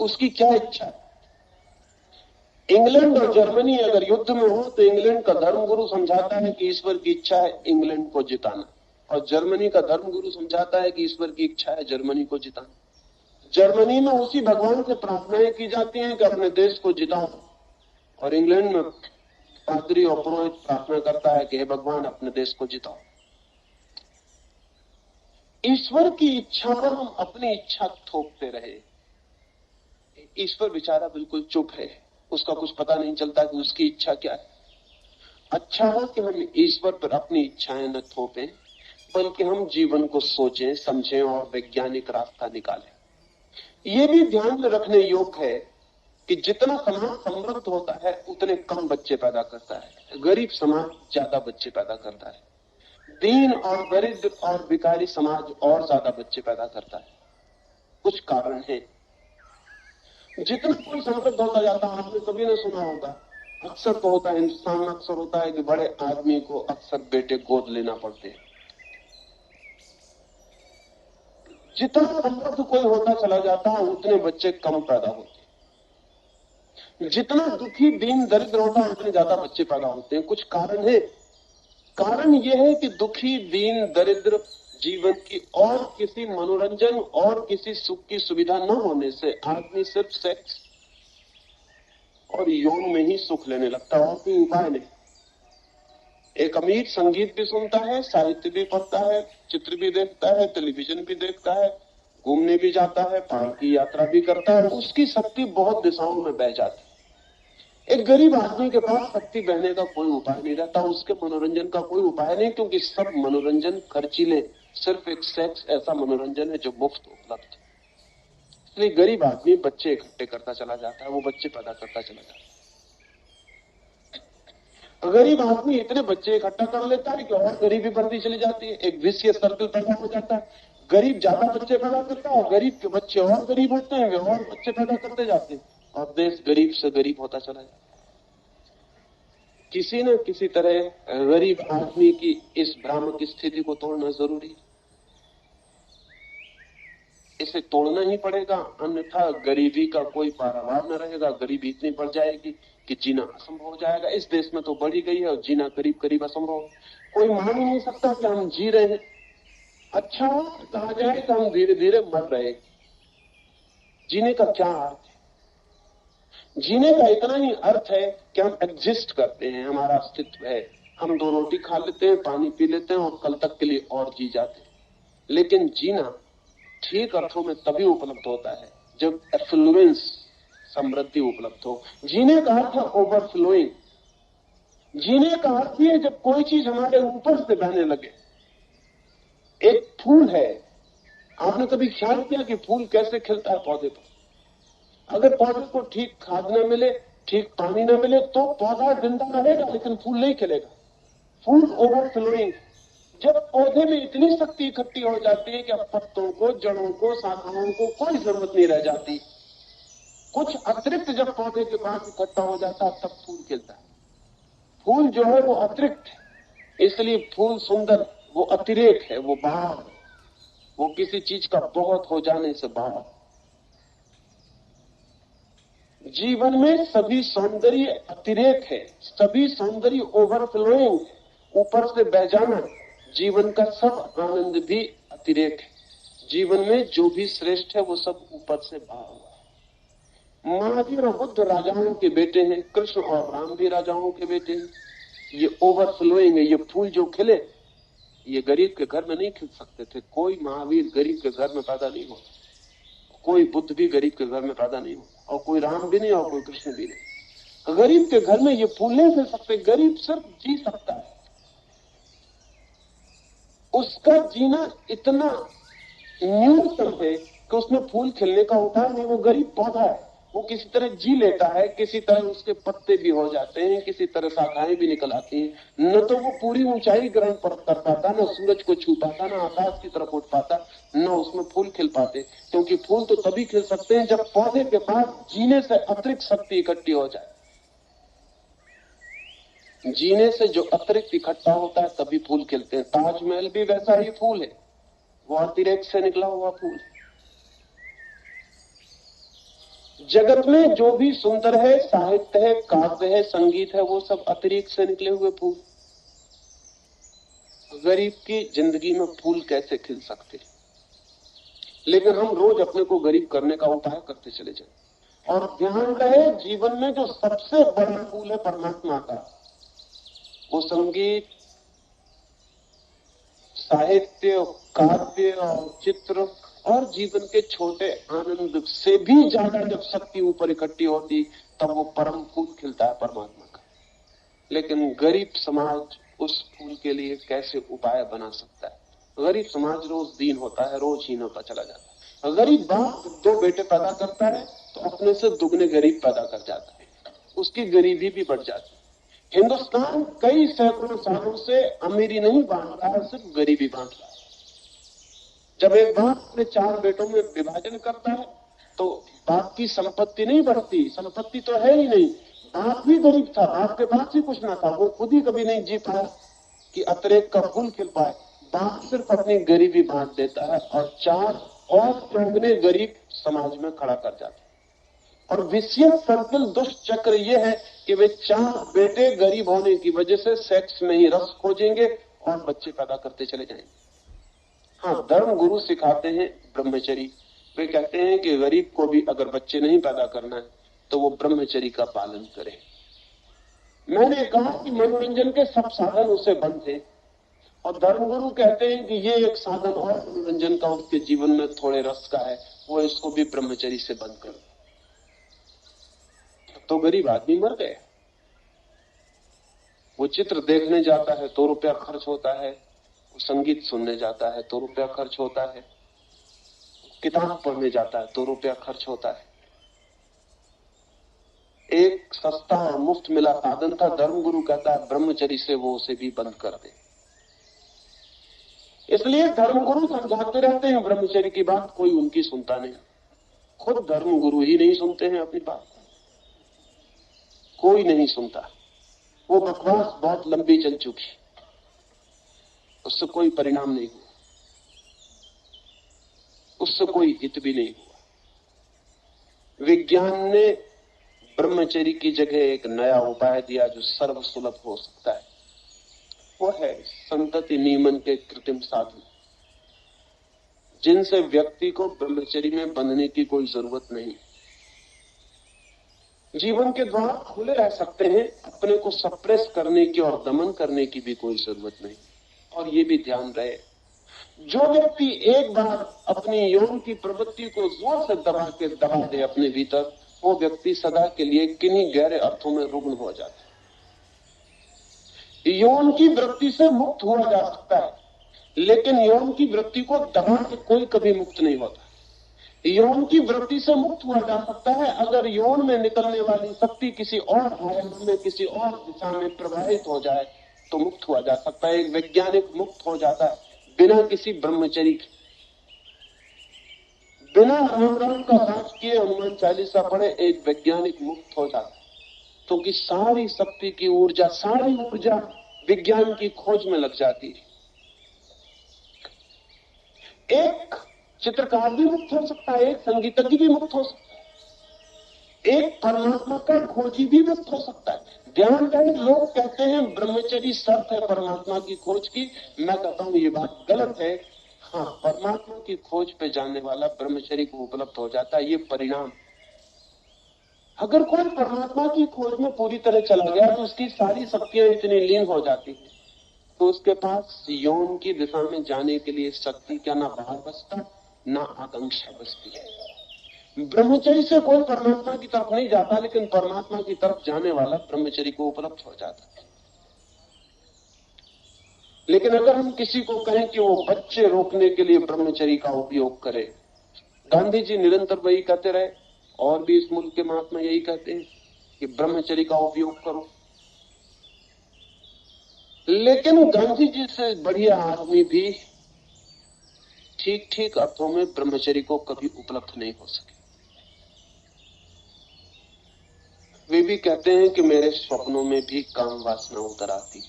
उसकी क्या इच्छा है। इंग्लैंड और जर्मनी अगर युद्ध में हो तो इंग्लैंड का धर्मगुरु समझाता है कि ईश्वर की इच्छा है इंग्लैंड को जिताना, और जर्मनी का धर्मगुरु समझाता है कि ईश्वर की इच्छा है जर्मनी को जिताना। जर्मनी में उसी भगवान से प्रार्थनाएं की जाती हैं कि अपने देश को जिताओ, और इंग्लैंड में पादरी और पुरोहित प्रार्थना करता है कि हे भगवान अपने देश को जिताओ। ईश्वर की इच्छा पर हम अपनी इच्छा थोपते रहे। ईश्वर बेचारा बिल्कुल चुप है, उसका कुछ पता नहीं चलता कि उसकी इच्छा क्या है। अच्छा हो कि हम ईश्वर पर अपनी इच्छाएं न थोपें, बल्कि हम जीवन को सोचें, समझें और वैज्ञानिक रास्ता निकालें। ये भी ध्यान में रखने योग्य है कि जितना समाज समृद्ध होता है उतने कम बच्चे पैदा करता है। गरीब समाज ज्यादा बच्चे पैदा करता है। दीन और दरिद्र और भिखारी समाज और ज्यादा बच्चे पैदा करता है। कुछ कारण है। जितना कोई समृद्ध होता जाता है, आपने कभी ने सुना होगा, अक्सर तो होता है, हिंदुस्तान में अक्सर होता है कि बड़े आदमी को अक्सर बेटे गोद लेना पड़ते हैं। जितना समृद्ध कोई होता चला जाता है उतने बच्चे कम पैदा होते हैं। जितना दुखी दीन दरिद्र होता है उतने ज्यादा बच्चे पैदा होते हैं। कुछ कारण है। कारण यह है कि दुखी दीन दरिद्र जीवन की और किसी मनोरंजन और किसी सुख की सुविधा न होने से आदमी सिर्फ सेक्स और यौन में ही सुख लेने लगता है और कोई उपाय नहीं। एक अमीर संगीत भी सुनता है, साहित्य भी पढ़ता है, चित्र भी देखता है, टेलीविजन भी देखता है, घूमने भी जाता है, पहाड़ की यात्रा भी करता है, उसकी शक्ति बहुत दिशाओं में बह जाती है। एक गरीब आदमी के पास शक्ति बहने का कोई उपाय नहीं रहता, उसके मनोरंजन का कोई उपाय नहीं, क्योंकि सब मनोरंजन खर्चीले। सिर्फ एक सेक्स ऐसा मनोरंजन है जो मुफ्त उपलब्ध है। इसलिए गरीब आदमी बच्चे इकट्ठे करता चला जाता है, वो बच्चे पैदा करता चला जाता है। गरीब आदमी इतने बच्चे इकट्ठा कर लेता है कि और गरीबी बढ़ती चली जाती है, एक विशियस सर्कल पैदा हो जाता है। गरीब ज्यादा बच्चे पैदा करता है और गरीब के बच्चे और गरीब होते हैं, वे और बच्चे पैदा करते जाते हैं और देश गरीब से गरीब होता चला जाता है। किसी न किसी तरह गरीब आदमी की इस भ्रामक स्थिति को तोड़ना जरूरी है। इसे तोड़ना ही पड़ेगा, अन्यथा गरीबी का कोई पारावार न रहेगा। गरीबी इतनी बढ़ जाएगी कि जीना असंभव हो जाएगा। इस देश में तो बढ़ी गई है और जीना करीब करीब असंभव। कोई मान ही नहीं सकता कि हम जी रहे हैं। अच्छा कहा जाए कि हम धीरे धीरे मर रहे। जीने का क्या अर्थ है? जीने का इतना ही अर्थ है कि हम एग्जिस्ट करते हैं, हमारा अस्तित्व है। हम 2 रोटी खा लेते हैं, पानी पी लेते हैं और कल तक के लिए और जी जाते हैं। लेकिन जीना ठीक अर्थों में तभी उपलब्ध होता है जब एफ्लुएंस, समृद्धि उपलब्ध हो। जीने का अर्थ है ओवरफ्लोइंग। जीने का अर्थ है जब कोई चीज हमारे ऊपर से बहने लगे। एक फूल है, आपने कभी ख्याल किया कि फूल कैसे खिलता है पौधे पर? अगर पौधे को ठीक खाद न मिले, ठीक पानी न मिले तो पौधा जिंदा रहेगा लेकिन फूल नहीं खिलेगा। फूल ओवरफ्लोइंग। जब पौधे में इतनी शक्ति इकट्ठी हो जाती है कि अब पत्तों को, जड़ों को, शाखाओं को कोई जरूरत नहीं रह जाती, कुछ अतिरिक्त जब पौधे के पास इकट्ठा हो जाता है तब फूल खिलता है। फूल जो है वो अतिरिक्त है, इसलिए फूल सुंदर, वो अतिरेक है, वो बाहर, वो किसी चीज का बहुत हो जाने से बाहर। जीवन में सभी सौंदर्य अतिरेक है, सभी सौंदर्य ओवरफ्लोइंग, ऊपर से बह जाना। जीवन का सब आनंद भी अतिरेक है। जीवन में जो भी श्रेष्ठ है वो सब ऊपर से बहा हुआ है। महावीर और बुद्ध राजाओं के बेटे हैं, कृष्ण और राम भी राजाओं के बेटे हैं। ये ओवरफ्लोइंग है। ये फूल जो खिले, ये गरीब के घर में नहीं खिल सकते थे। कोई महावीर गरीब के घर में पैदा नहीं होता, कोई बुद्ध भी गरीब के घर में पैदा नहीं होता, और कोई राम भी नहीं और कोई कृष्ण भी नहीं। गरीब के घर में ये फूल नहीं खिल सकते। गरीब सिर्फ जी सकता है, उसका जीना इतना न्यूनतम है कि उसमें फूल खिलने का उपाय नहीं। वो गरीब पौधा है, वो किसी तरह जी लेता है, किसी तरह उसके पत्ते भी हो जाते हैं, किसी तरह शाखाएं भी निकल आती हैं। न तो वो पूरी ऊंचाई ग्रहण कर पाता, न सूरज को छू पाता, न आकाश की तरफ उठ पाता, न उसमें फूल खिल पाते। क्योंकि फूल तो तभी खिल सकते हैं जब पौधे के पास जीने से अतिरिक्त शक्ति इकट्ठी हो जाए। जीने से जो अतिरिक्त इकट्ठा होता है तभी फूल खिलते हैं। ताजमहल भी वैसा ही फूल है, वो अतिरेक से निकला हुआ फूल है। जगत में जो भी सुंदर है, साहित्य है, काव्य है, संगीत है, वो सब अतिरिक्त से निकले हुए फूल। गरीब की जिंदगी में फूल कैसे खिल सकते, लेकिन हम रोज अपने को गरीब करने का उपाय करते चले जाए। और ध्यान रहे, जीवन में जो सबसे बड़ा फूल है परमात्मा का, वो संगीत, साहित्य, काव्य और चित्र और जीवन के छोटे आनंद से भी ज्यादा जब शक्ति ऊपर इकट्ठी होती, तब वो परम फूल खिलता है परमात्मा का। लेकिन गरीब समाज उस फूल के लिए कैसे उपाय बना सकता है? गरीब समाज रोज दीन होता है, रोज हीन होता चला जाता है। गरीब बाप 2 बेटे पैदा करता है तो अपने से दुगने गरीब पैदा कर जाता है, उसकी गरीबी भी बढ़ जाती है। हिंदुस्तान कई सैकड़ों सालों से अमीरी नहीं बांट रहा है, सिर्फ गरीबी बांट रहा है। जब एक बाप अपने 4 बेटों में विभाजन करता है तो बाप की संपत्ति नहीं बढ़ती, संपत्ति तो है ही नहीं। बाप भी गरीब था, बाप के पास ही कुछ ना था, वो खुद ही कभी नहीं जी पाया कि अतिरेक का फूल खिल पाए। बाप सिर्फ अपनी गरीबी बांट देता है और 4 और चौगुने गरीब समाज में खड़ा कर जाता है। और विषयक सर्कल, दुष्ट चक्र ये है कि वे 4 बेटे गरीब होने की वजह से सेक्स में ही रस खोजेंगे और बच्चे पैदा करते चले जाएंगे। हाँ, धर्म गुरु सिखाते हैं ब्रह्मचरी। वे कहते हैं कि गरीब को भी अगर बच्चे नहीं पैदा करना है तो वो ब्रह्मचरी का पालन करे। मैंने कहा कि मनोरंजन के सब साधन उसे बंद थे, और धर्मगुरु कहते हैं कि ये एक साधन और मनोरंजन का उसके जीवन में थोड़े रस का है, वो इसको भी ब्रह्मचरी से बंद कर। तो गरीब आदमी मर गए। वो चित्र देखने जाता है तो रुपया खर्च होता है, वो संगीत सुनने जाता है तो रुपया खर्च होता है, किताब पढ़ने जाता है तो रुपया खर्च होता है। एक सस्ता और मुफ्त मिला साधन था, धर्मगुरु कहता है ब्रह्मचरी से वो उसे भी बंद कर दे। इसलिए धर्मगुरु समझाते रहते हैं ब्रह्मचर्य की बात, कोई उनकी सुनता नहीं। खुद धर्मगुरु ही नहीं सुनते हैं अपनी बात, कोई नहीं सुनता। वो बकवास बहुत लंबी चल चुकी, उससे कोई परिणाम नहीं हुआ, उससे कोई हित भी नहीं हुआ। विज्ञान ने ब्रह्मचर्य की जगह एक नया उपाय दिया जो सर्वसुलभ हो सकता है, वो है संतति नियमन के कृत्रिम साधन, जिनसे व्यक्ति को ब्रह्मचर्य में बंधने की कोई जरूरत नहीं। जीवन के द्वार खुले रह सकते हैं, अपने को सप्रेस करने की और दमन करने की भी कोई जरूरत नहीं। और ये भी ध्यान रहे, जो व्यक्ति एक बार अपनी यौन की प्रवृत्ति को जोर से दबा दे अपने भीतर, वो व्यक्ति सदा के लिए किन्हीं गहरे अर्थों में रुग्ण हो जाता है। यौन की वृत्ति से मुक्त हुआ जा सकता है, लेकिन यौन की वृत्ति को दबा के कोई कभी मुक्त नहीं होता। यौन की वृत्ति से मुक्त हुआ जा सकता है अगर यौन में निकलने वाली शक्ति किसी और आयाम में, किसी और दिशा में प्रवाहित हो जाए तो मुक्त हुआ जा सकता है। एक वैज्ञानिक मुक्त हो जाता है बिना किसी ब्रह्मचर्य के, बिना राम राम का पाठ किए, हनुमान चालीसा पढ़े, एक वैज्ञानिक मुक्त हो जाता है, क्योंकि सारी शक्ति की ऊर्जा, सारी ऊर्जा विज्ञान की खोज में लग जाती है। एक चित्रकार भी मुक्त हो सकता है, एक संगीतज्ञ भी मुक्त हो सकता है, एक परमात्मा का खोजी भी मुक्त हो सकता है। ध्यान रहे, लोग कहते हैं ब्रह्मचर्य शर्त है परमात्मा की खोज की। मैं कहता हूं ये बात गलत है। हाँ, परमात्मा की खोज पे जाने वाला ब्रह्मचर्य को उपलब्ध हो जाता है, ये परिणाम। अगर कोई परमात्मा की खोज में पूरी तरह चला गया तो उसकी सारी शक्तियां इतनी लीन हो जाती है तो उसके पास यौन की दिशा में जाने के लिए शक्ति क्या ना बाहर बचता, ना आकांक्षा बचती है। ब्रह्मचर्य से कोई परमात्मा की तरफ नहीं जाता, लेकिन परमात्मा की तरफ जाने वाला ब्रह्मचर्य को उपलब्ध हो जाता है। लेकिन अगर हम किसी को कहें कि वो बच्चे रोकने के लिए ब्रह्मचर्य का उपयोग करे, गांधी जी निरंतर वही कहते रहे, और भी इस मुल्क के महात्मा यही कहते हैं कि ब्रह्मचर्य का उपयोग करो। लेकिन गांधी जी से बढ़िया आदमी भी ठीक ठीक अर्थों में ब्रह्मचर्य को कभी उपलब्ध नहीं हो सके। वे भी कहते हैं कि मेरे स्वप्नों में भी काम वासना उतर आती।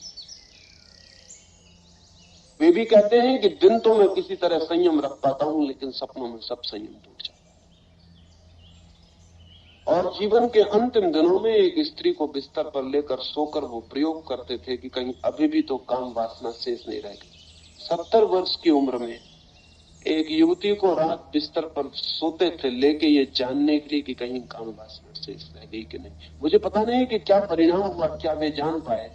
वे भी कहते हैं कि दिन तो मैं किसी तरह संयम रख पाता हूं, लेकिन सपनों में सब संयम टूट जाता। और जीवन के अंतिम दिनों में एक स्त्री को बिस्तर पर लेकर सोकर वो प्रयोग करते थे कि कहीं अभी भी तो काम वासना शेष नहीं रह गई। 70 वर्ष की उम्र में एक युवती को रात बिस्तर पर सोते थे लेके ये जानने के लिए कि कहीं काम वासना शेष रह गई कि नहीं। मुझे पता नहीं कि क्या परिणाम हुआ, क्या वे जान पाए,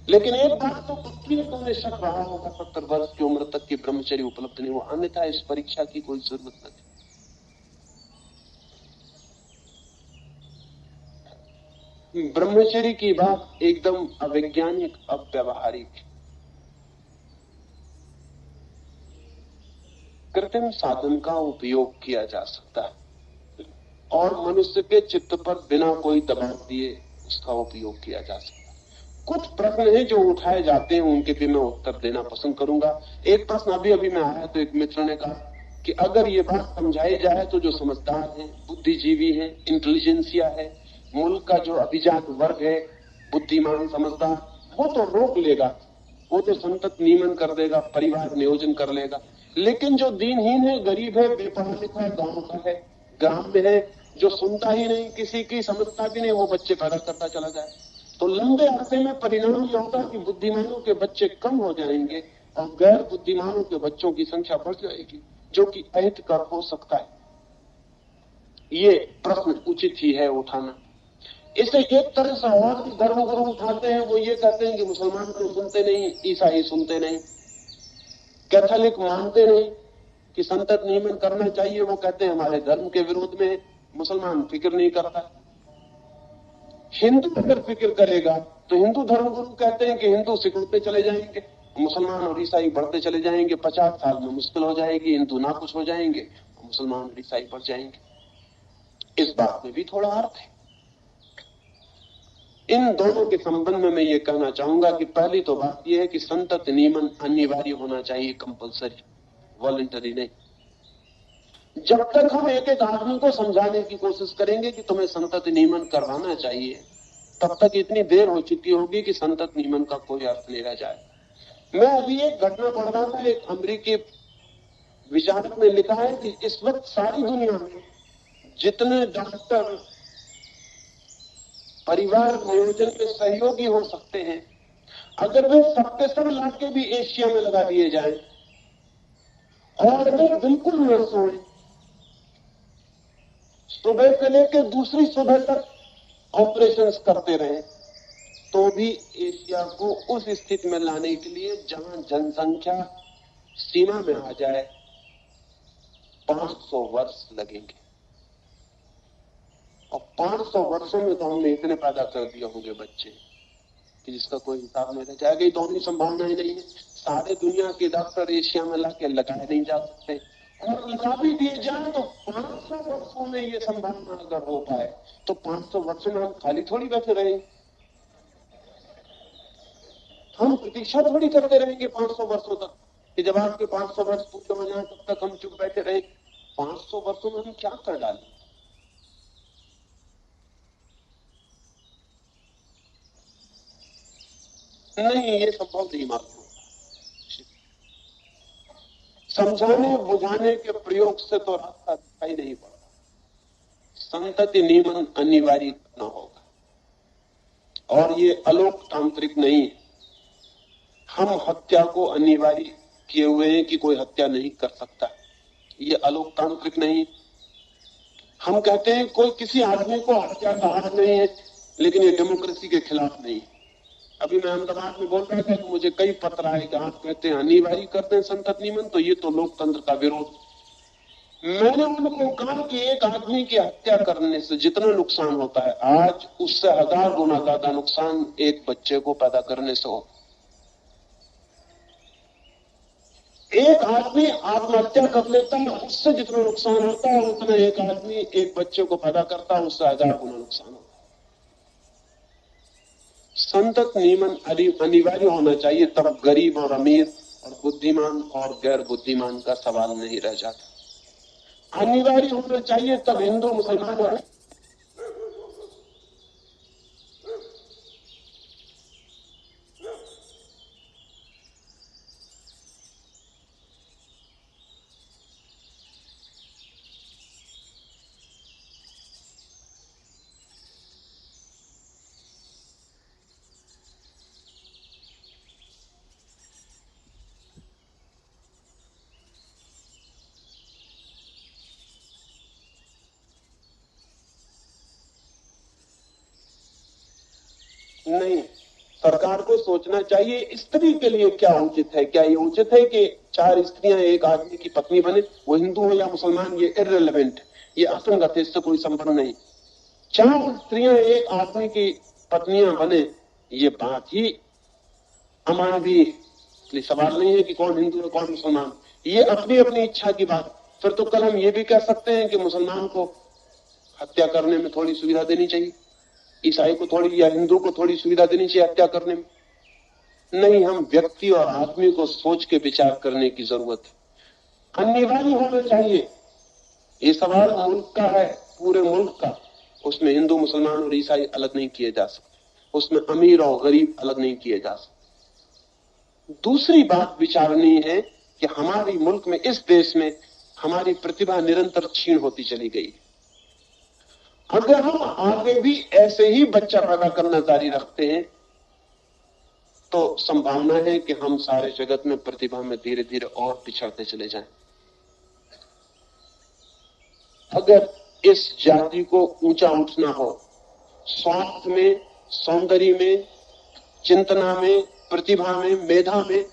लेकिन एक बात तो पक्की है, तो उन्हें शक रहा होगा 70 वर्ष की उम्र तक की ब्रह्मचर्य उपलब्ध नहीं हुआ, अन्यथा इस परीक्षा की कोई जरूरत न थी। ब्रह्मचर्य की बात एकदम अवैज्ञानिक, अव्यवहारिक। कृत्रिम साधन का उपयोग किया जा सकता है और मनुष्य के चित्त पर बिना कोई दबाव दिए उसका उपयोग किया जा सकता है। कुछ प्रश्न हैं जो उठाए जाते हैं, उनके भी मैं उत्तर देना पसंद करूंगा। एक प्रश्न अभी अभी मैं आया तो एक मित्र ने कहा कि अगर ये बात समझाई जाए तो जो समझदार है, बुद्धिजीवी है, इंटेलिजेंसिया है, मुल्क का जो अभिजात वर्ग है, बुद्धिमान समझदार, वो तो रोक लेगा, वो तो संतत नियमन कर देगा, परिवार नियोजन कर लेगा। लेकिन जो दीनहीन है, गरीब है, बेपढ़ा लिखा है, गांव का है, ग्राम में है, जो सुनता ही नहीं, किसी की समझता भी नहीं, वो बच्चे पैदा करता चला जाए, तो लंबे अरसे में परिणाम यह होगा कि बुद्धिमानों के बच्चे कम हो जाएंगे और गैर बुद्धिमानों के बच्चों की संख्या बढ़ जाएगी, जो कि अहितकर हो सकता है। ये प्रश्न उचित ही है उठाना। इसे एक तरह से और भी धर्मगुरु उठाते हैं, वो ये कहते हैं कि मुसलमान तो सुनते नहीं, ईसाई सुनते नहीं, कैथोलिक मानते नहीं कि संतत नियमन करना चाहिए, वो कहते हैं हमारे धर्म के विरोध में, मुसलमान फिक्र नहीं करता। हिंदू अगर फिक्र करेगा तो हिंदू धर्मगुरु कहते हैं कि हिंदू सिकुड़ते चले जाएंगे, मुसलमान और ईसाई बढ़ते चले जाएंगे, 50 साल में मुश्किल हो जाएगी, हिंदू ना कुछ हो जाएंगे, मुसलमान और ईसाई बढ़ जाएंगे। इस बात में भी थोड़ा अर्थ है। इन दोनों के संबंध में मैं ये कहना चाहूंगा कि पहली तो बात यह है कि संतत नियमन अनिवार्य होना चाहिए, कंपलसरी, वॉलंटरी नहीं। जब तक हम एक एक आदमी को समझाने की कोशिश करेंगे कि तुम्हें संतत नियमन करवाना चाहिए, तब तक इतनी देर हो चुकी होगी कि संतत नियमन का कोई अर्थ नहीं रह जाए। मैं अभी एक घटना पढ़ रहा था, एक अमेरिकी विचारक ने लिखा है कि इस वक्त सारी दुनिया में जितने डॉक्टर परिवार नियोजन में सहयोगी हो सकते हैं, अगर वे सबके सब लाके भी एशिया में लगा दिए जाए और वे बिल्कुल न सोए, सुबह से लेकर दूसरी सुबह तक ऑपरेशंस करते रहे, तो भी एशिया को उस स्थिति में लाने के लिए जहां जनसंख्या सीमा में आ जाए 500 वर्ष लगेंगे। और 500 वर्षों में तो हमने इतने पैदा कर दिए होंगे बच्चे कि जिसका कोई हिसाब नहीं रह जाएगा। ये दोनों संभावना ही नहीं है। सारे दुनिया के डॉक्टर एशिया में लाके लगाए नहीं जा सकते, और लगा भी दिए जाए तो 500 वर्षों में ये संभावना अगर हो पाए तो 500 वर्षों में हम खाली थोड़ी बैठे रहेंगे, हम प्रतीक्षा थोड़ी करते रहेंगे 500 वर्षों तक कि जब आपके 500 वर्ष पूरे हो जाए तब तक हम चुप बैठे रहें। 500 वर्षों में हम क्या कर डालें? नहीं, ये संभव नहीं मालूम। समझाने बुझाने के प्रयोग से तो रास्ता दिखाई नहीं पड़ता। संतति नियमन अनिवार्य करना होगा, और ये अलोकतांत्रिक नहीं है। हम हत्या को अनिवार्य किए हुए हैं कि कोई हत्या नहीं कर सकता, ये अलोकतांत्रिक नहीं। हम कहते हैं कोई किसी आदमी को हत्या का हक नहीं है, लेकिन ये डेमोक्रेसी के खिलाफ नहीं है। अभी मैं अहमदाबाद में बोल रहा था कि मुझे कई पत्र आए कि आप कहते हैं अनिवार्य करते हैं संतत नियमन, तो ये तो लोकतंत्र का विरोध। मैंने उनको कहा कि एक आदमी की हत्या करने से जितना नुकसान होता है आज, उससे 1000 गुना ज्यादा नुकसान एक बच्चे को पैदा करने से होता है। एक आदमी आत्महत्या कर लेता है, उससे जितना नुकसान होता है उतना एक आदमी एक बच्चे को पैदा करता है, उससे 1000 गुना नुकसान होता है। संतत नियमन अनिवार्य होना चाहिए, तब गरीब और अमीर और बुद्धिमान और गैर बुद्धिमान का सवाल नहीं रह जाता। अनिवार्य होना चाहिए तब हिंदू मुसलमान और नहीं, सरकार को सोचना चाहिए स्त्री के लिए क्या उचित है। क्या ये उचित है कि 4 स्त्रियां एक आदमी की पत्नी बने? वो हिंदू हो या मुसलमान, ये इर्रेलेवेंट, ये असंगत है, इससे कोई संबंध नहीं। 4 स्त्रियां एक आदमी की पत्नियां बने, ये बात ही अमानवीय, इसलिए सवाल नहीं है कि कौन हिंदू है कौन मुसलमान, ये अपनी अपनी इच्छा की बात। फिर तो कल हम ये भी कह सकते हैं कि मुसलमान को हत्या करने में थोड़ी सुविधा देनी चाहिए, ईसाई को थोड़ी या हिंदू को थोड़ी सुविधा देनी चाहिए हत्या करने में। नहीं, हम व्यक्ति और आदमी को सोच के विचार करने की जरूरत है। अनिवार्य होना चाहिए, ये सवाल मुल्क का है, पूरे मुल्क का। उसमें हिंदू मुसलमान और ईसाई अलग नहीं किए जा सकते, उसमें अमीर और गरीब अलग नहीं किए जा सकते। दूसरी बात विचारनी है कि हमारे मुल्क में, इस देश में हमारी प्रतिभा निरंतर क्षीण होती चली गई। अगर हम आगे भी ऐसे ही बच्चा पैदा करना जारी रखते हैं तो संभावना है कि हम सारे जगत में प्रतिभा में धीरे धीरे और पिछड़ते चले जाएं। अगर इस जाति को ऊंचा उठना हो, स्वास्थ्य में, सौंदर्य में, चिंतना में, प्रतिभा में, मेधा में,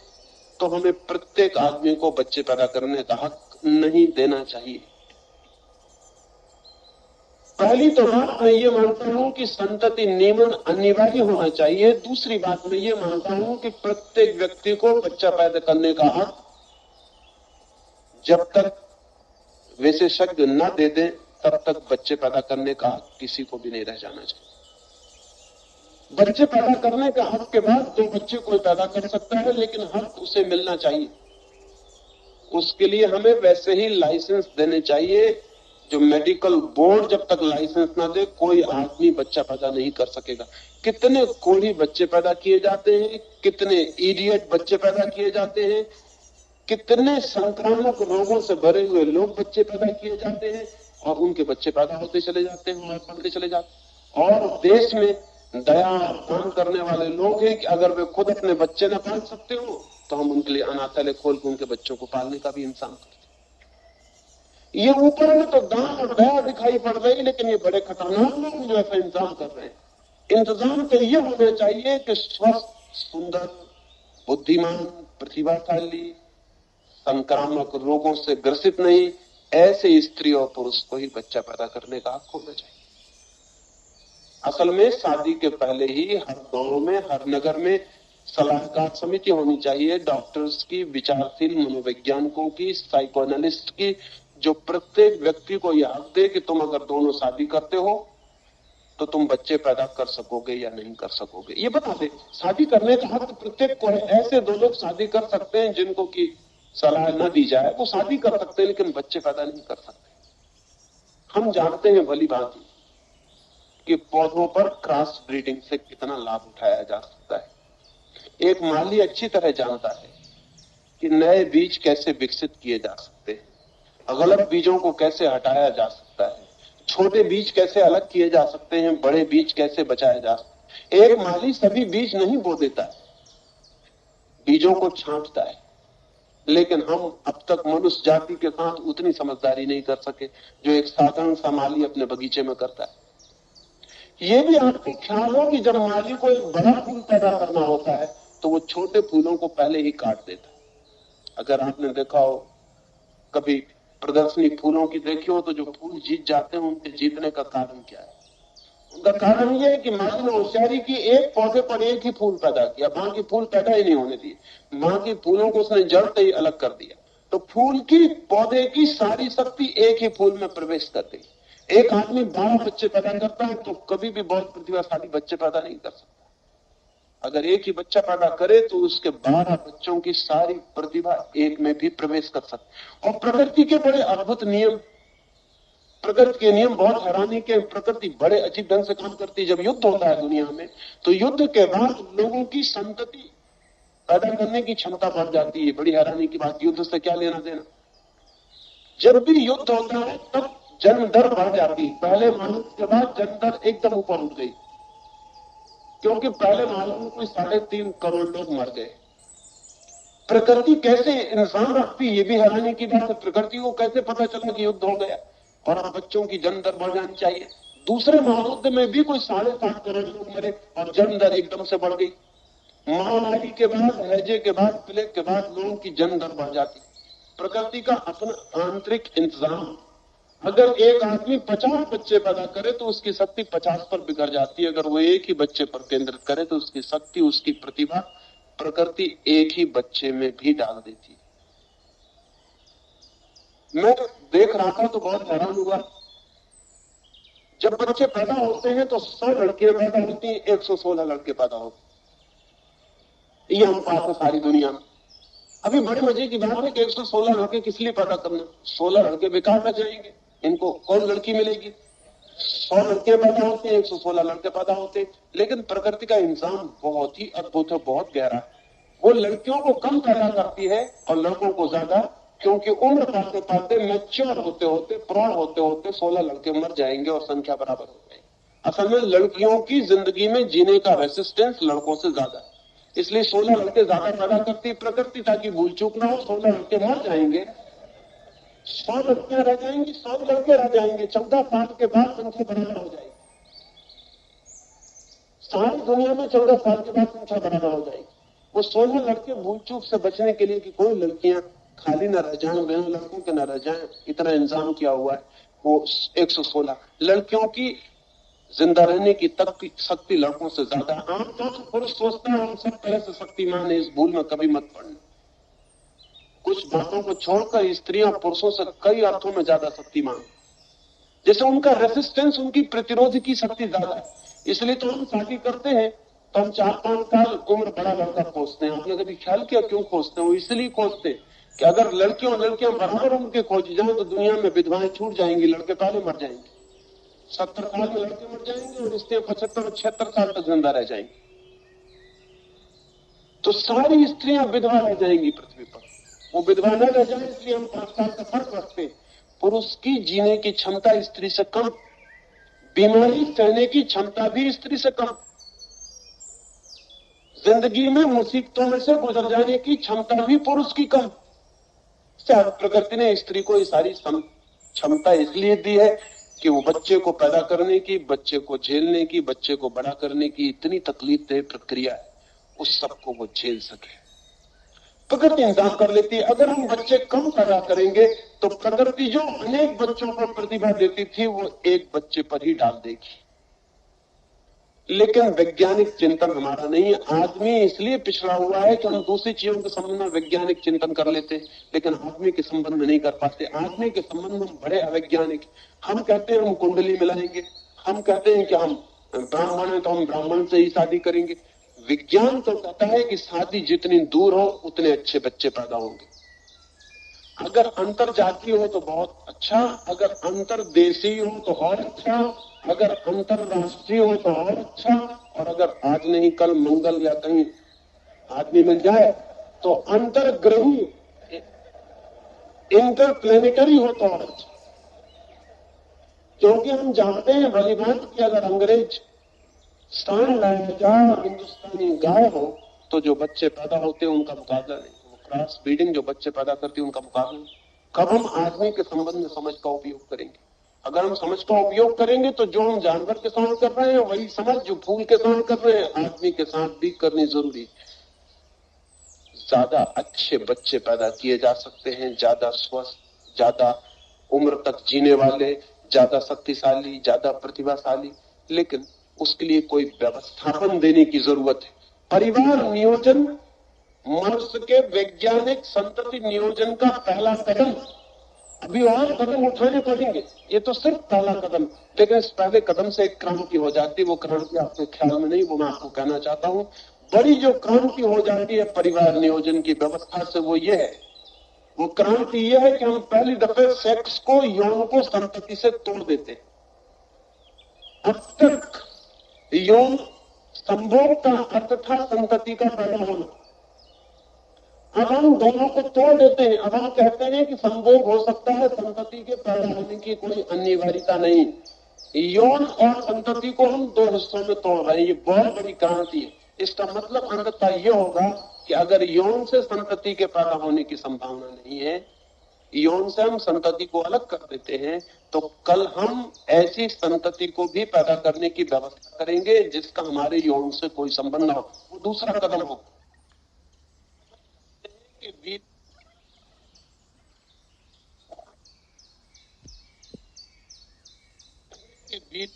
तो हमें प्रत्येक आदमी को बच्चे पैदा करने का हक नहीं देना चाहिए। पहली तो बात मैं ये मानता हूं कि संतति नियमन अनिवार्य होना चाहिए। दूसरी बात मैं ये मानता हूं कि प्रत्येक व्यक्ति को बच्चा पैदा करने का हक जब तक विशेषज्ञ न दे दें तब तक बच्चे पैदा करने का हक किसी को भी नहीं रह जाना चाहिए। बच्चे पैदा करने का हक के बाद 2 बच्चे कोई पैदा कर सकता है, लेकिन हक उसे मिलना चाहिए। उसके लिए हमें वैसे ही लाइसेंस देने चाहिए जो मेडिकल बोर्ड जब तक लाइसेंस ना दे कोई आदमी बच्चा पैदा नहीं कर सकेगा। कितने कोढ़ी बच्चे पैदा किए जाते हैं, कितने इडियट बच्चे पैदा किए जाते हैं, कितने संक्रामक रोगों से भरे हुए लोग बच्चे पैदा किए जाते हैं, और उनके बच्चे पैदा होते चले जाते हैं और बढ़ते चले जाते हैं। और देश में दया काम करने वाले लोग हैं कि अगर वे खुद अपने बच्चे न पाल सकते हो तो हम उनके लिए अनाथालय खोल के उनके बच्चों को पालने का भी इंतजाम करते हैं। ये ऊपर में तो दान और दया दिखाई पड़ रही, लेकिन ये बड़े खतरनाक लोग जो ऐसा इंतजाम कर रहे हैं। इंतजाम तो ये होना चाहिए कि स्वस्थ, सुंदर, बुद्धिमान, प्रतिभाशाली, संक्रामक रोगों से ग्रसित नहीं, ऐसे स्त्री और पुरुष को ही बच्चा पैदा करने का हक होना चाहिए। असल में शादी के पहले ही हर गांव में, हर नगर में सलाहकार समिति होनी चाहिए, डॉक्टर्स की, विचारशील मनोवैज्ञानिकों की, साइकोएनालिस्ट की, जो प्रत्येक व्यक्ति को यह हक दे कि तुम अगर दोनों शादी करते हो तो तुम बच्चे पैदा कर सकोगे या नहीं कर सकोगे। ये बता दे, शादी करने का हक प्रत्येक को है। ऐसे 2 लोग शादी कर सकते हैं जिनको की सलाह न दी जाए, वो शादी कर सकते हैं लेकिन बच्चे पैदा नहीं कर सकते। हम जानते हैं भली भांति कि पौधों पर क्रॉस ब्रीडिंग से कितना लाभ उठाया जा सकता है। एक माली अच्छी तरह जानता है कि नए बीज कैसे विकसित किए जा सकते हैं, गलत बीजों को कैसे हटाया जा सकता है, छोटे बीज कैसे अलग किए जा सकते हैं, बड़े बीज कैसे बचाए जा सकते हैं। एक माली सभी बीज नहीं बो देता है, बीजों को छांटता है। लेकिन हम अब तक मनुष्य जाति के साथ उतनी समझदारी नहीं कर सके जो एक साधारण सा माली अपने बगीचे में करता है। ये भी आपको ख्याल हो कि जब माली को एक बड़ा फूल पैदा करना होता है तो वो छोटे फूलों को पहले ही काट देता है। अगर आपने देखा हो कभी प्रदर्शनी फूलों की देखी हो तो जो फूल जीत जाते हैं उनके जीतने का कारण क्या है? उनका कारण यह है कि माली ने होशियारी की, एक पौधे पर एक ही फूल पैदा किया, बाकी फूल पैदा ही नहीं होने दिए, बाकी फूलों को उसने जड़ से ही अलग कर दिया। तो फूल की, पौधे की सारी शक्ति एक ही फूल में प्रवेश कर गई। एक आदमी 12 बच्चे पैदा करता है तो कभी भी बहुत प्रतिभाशाली बच्चे पैदा नहीं कर सकता। अगर एक ही बच्चा पैदा करे तो उसके 12 बच्चों की सारी प्रतिभा एक में भी प्रवेश कर सकती। और प्रकृति के बड़े अद्भुत नियम, प्रकृति के नियम बहुत हैरानी के। प्रकृति बड़े अजीब ढंग से काम करती है। जब युद्ध होता है दुनिया में तो युद्ध के बाद लोगों की संतति पैदा करने की क्षमता बढ़ जाती है। बड़ी हैरानी की बात, युद्ध से क्या लेना देना। जब भी युद्ध होता है तब जन्म दर बढ़ जाती है। पहले मानव के बाद जन्म दर एकदम ऊपर उठ गई, क्योंकि पहले मानव में कोई 3.5 करोड़ लोग मर गए। प्रकृति कैसे इंसान रखती, ये भी हैरानी की बात है। प्रकृति को कैसे पता चला कि युद्ध हो गया और अब बच्चों की जन्म दर बढ़ जानी चाहिए। दूसरे महायुद्ध में भी कोई 7.5 करोड़ लोग मरे और जन्म दर एकदम से बढ़ गई। महामारी के बाद, हैजे के बाद, प्लेग के बाद लोगों की जन्म दर बढ़ जाती। प्रकृति का अपना आंतरिक इंतजाम। अगर एक आदमी 50 बच्चे पैदा करे तो उसकी शक्ति 50 पर बिगड़ जाती है। अगर वो एक ही बच्चे पर केंद्रित करे तो उसकी शक्ति, उसकी प्रतिभा प्रकृति एक ही बच्चे में भी डाल देती है। मैं देख रहा था तो बहुत हैरान हुआ। जब बच्चे पैदा होते हैं तो 100 लड़कियां पैदा होती हैं, 116 लड़के पैदा होते। ये हम पाते सारी दुनिया में। अभी बड़े मजे की बात है कि 116 लड़के किस लिए पैदा करना? 16 लड़के बेकार रह जाएंगे, इनको कौन लड़की मिलेगी? 100 लड़कियां पैदा होती हैं, 116 लड़के पैदा होते हैं। लेकिन प्रकृति का इंतजाम बहुत ही अद्भुत है, बहुत गहरा है। वो लड़कियों को कम पैदा करती है और लड़कों को ज्यादा, क्योंकि उम्र पाते पाते, मैच्योर होते होते, प्रौढ़ होते होते 16 लड़के मर जाएंगे और संख्या बराबर हो जाएगी। असल में लड़कियों की जिंदगी में जीने का रेसिस्टेंस लड़कों से ज्यादा है, इसलिए 16 लड़के ज्यादा पैदा करती प्रकृति, ताकि भूल चूक ना हो। 16 लड़के मर जाएंगे, 100 लड़कियां रह जाएंगी, 100 लड़के रह जाएंगे। 14 साल के बाद संख्या बराबर हो जाएगी। सारी दुनिया में 14 साल के बाद संख्या बराबर हो जाएगी। वो 16 लड़के भूल चूक से बचने के लिए कि कोई लड़कियां खाली न रह जाएं, बिना लड़कों के न रह जाएं, इतना इंतजाम किया हुआ है। वो 116 लड़कियों की जिंदा रहने की तक की शक्ति लड़कों से ज्यादा। आमतौर से पुरुष सोचते हैं हम सब तरह से शक्तिमान है, इस भूल में कभी मत पड़ना। कुछ बातों को छोड़कर स्त्रियां पुरुषों से कई अर्थों में ज्यादा शक्तिमान। जैसे उनका रेसिस्टेंस, उनकी प्रतिरोध की शक्ति ज्यादा है। इसलिए तो हम शादी करते हैं तो हम 4-5 साल उम्र बड़ा लड़का खोजते हैं। आपने कभी ख्याल किया क्यों खोजते हैं? वो इसलिए खोजते हैं कि अगर लड़कियों लड़कियां बराबर उनके खोजी जाए तो दुनिया में विधवाएं छूट जाएंगी, लड़के पहले मर जाएंगे। 70 साल में लड़के मर जाएंगे और स्त्रियां 75 और 76 साल तक जिंदा रह जाएंगी। तो सारी स्त्रियां विधवा रह जाएंगी पृथ्वी पर। वो विधवा न रह जाए इसलिए हम 5 साल का फर्क रखते हैं। पुरुष की जीने की क्षमता स्त्री से कम, बीमारी सहने की क्षमता भी स्त्री से कम, जिंदगी में मुसीबतों में से गुजर जाने की क्षमता भी पुरुष की कम। प्रकृति ने स्त्री को ये सारी क्षमता इसलिए दी है कि वो बच्चे को पैदा करने की, बच्चे को झेलने की, बच्चे को बड़ा करने की इतनी तकलीफदेह प्रक्रिया है, उस सबको वो झेल सके। प्रकृति इंतजाम कर लेती है। अगर हम बच्चे कम पैदा करेंगे तो प्रकृति जो अनेक बच्चों को प्रतिभा देती थी वो एक बच्चे पर ही डाल देगी। लेकिन वैज्ञानिक चिंतन हमारा नहीं है। आदमी इसलिए पिछड़ा हुआ है कि हम दूसरी चीजों के संबंध में वैज्ञानिक चिंतन कर लेते, लेकिन आदमी के संबंध में नहीं कर पाते। आदमी के संबंध में बड़े अवैज्ञानिक। हम कहते हैं हम कुंडली मिलाएंगे, हम कहते हैं कि हम ब्राह्मण हैं तो हम ब्राह्मण से ही शादी करेंगे। विज्ञान तो कहता है कि शादी जितनी दूर हो उतने अच्छे बच्चे पैदा होंगे। अगर अंतर जातीय हो तो बहुत अच्छा, अगर अंतर देशी हो तो और अच्छा, अगर अंतरराष्ट्रीय हो तो और अच्छा, और अगर आज नहीं कल मंगल या कहीं आदमी मिल जाए तो अंतरग्रही, इंटरप्लेनेटरी हो तो और अच्छा। क्योंकि हम जानते हैं भली बात कि अगर अंग्रेज स्थान लाया जाए और हिंदुस्तानी गाय हो तो जो बच्चे पैदा होते हैं उनका मुकाबला नहीं। वो क्रॉस ब्रीडिंग जो बच्चे पैदा करती है उनका मुकाबला नहीं। कब हम आदमी के संबंध में समझ का उपयोग करेंगे? अगर हम समझ का उपयोग करेंगे तो जो हम जानवर के साथ कर रहे हैं वही समझ जो फूल के साथ कर रहे हैं आदमी के साथ भी करनी जरूरी। ज्यादा अच्छे बच्चे पैदा किए जा सकते हैं, ज्यादा स्वस्थ, ज्यादा उम्र तक जीने वाले, ज्यादा शक्तिशाली, ज्यादा प्रतिभाशाली, लेकिन उसके लिए कोई व्यवस्थापन देने की जरूरत है। परिवार नियोजन मनुष्य के वैज्ञानिक संतति नियोजन का पहला कदम। अभी और कदम उठाने पड़ेंगे, ये तो सिर्फ पहला कदम। लेकिन इस पहले कदम से एक क्रांति हो जाती है। वो क्रांति आपके ख्याल में नहीं, वो मैं आपको कहना चाहता हूँ। बड़ी जो क्रांति हो जाती है परिवार नियोजन की व्यवस्था से वो ये है, वो क्रांति ये है कि हम पहली दफे सेक्स को, यौन को संतति से तोड़ देते। अब तक यौन संभोग का अर्थ था संतति का पैदा होना। अब हम दोनों को तोड़ देते हैं। अब हम कहते हैं कि संभोग हो सकता है, संतति के पैदा होने की कोई अनिवार्यता नहीं। यौन और संतति को हम दो हिस्सों में तोड़ रहे हैं। ये बहुत बड़ी क्रांति है। इसका मतलब अंततः ये होगा कि अगर यौन से संतति के पैदा होने की संभावना नहीं है यौन से हम संतति को अलग कर देते हैं, तो कल हम ऐसी संतति को भी पैदा करने की व्यवस्था करेंगे जिसका हमारे यौन से कोई संबंध ना हो। वो दूसरा कदम हो कि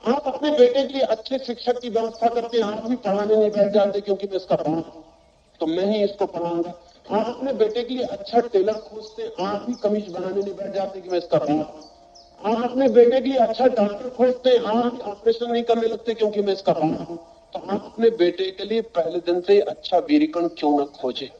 आप अपने बेटे के लिए अच्छे शिक्षक की व्यवस्था करते हैं, आप भी पढ़ाने नहीं बैठ जाते क्योंकि मैं इसका बाप हूं तो मैं ही इसको पढ़ाऊंगा। आप अपने बेटे के लिए अच्छा टेलर खोजते हैं, आप भी कमीज बनाने नहीं बैठ जाते कि मैं इसका बाप हूं। आप अपने बेटे के लिए अच्छा डॉक्टर खोजते हैं, आप भी ऑपरेशन नहीं करने लगते क्योंकि मैं इसका बाप हूं। तो आप अपने बेटे के लिए पहले दिन से अच्छा वीरिकण क्यों न खोजे।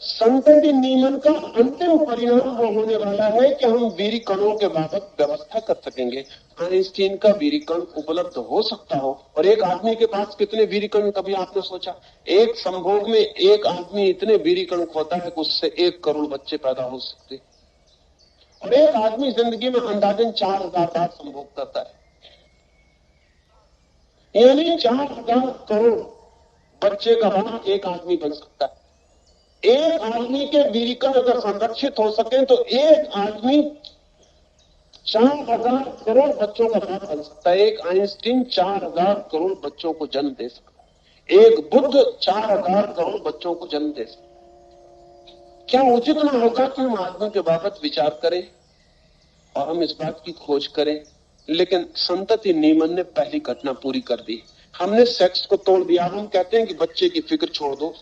संतति नियमन का अंतिम परिणाम वो होने वाला है कि हम वीरिकणों के बाबत व्यवस्था कर सकेंगे। आइंस्टीन का वीरिकण उपलब्ध हो सकता हो, और एक आदमी के पास कितने वीरिकण कभी आपने सोचा? एक संभोग में एक आदमी इतने वीरिकण खोता है कि उससे 1 करोड़ बच्चे पैदा हो सकते, और एक आदमी जिंदगी में अंदाजन 4000 बार संभोग करता है, यानी 4000 करोड़ बच्चे का बाप एक आदमी बन सकता है। एक आदमी के वीरिकण अगर संरक्षित हो सके तो एक आदमी 4000 करोड़ बच्चों का बाप बन सकता है। एक आइंस्टीन 4000 करोड़ बच्चों को जन्म दे सकता है, एक बुद्ध 4000 करोड़ बच्चों को जन्म दे सकता है। क्या उचित ना होगा कि हम आदमी के बाबत विचार करें और हम इस बात की खोज करें? लेकिन संतति नियमन ने पहली घटना पूरी कर दी। हमने सेक्स को तोड़ दिया। हम कहते हैं कि बच्चे की फिक्र छोड़ दो,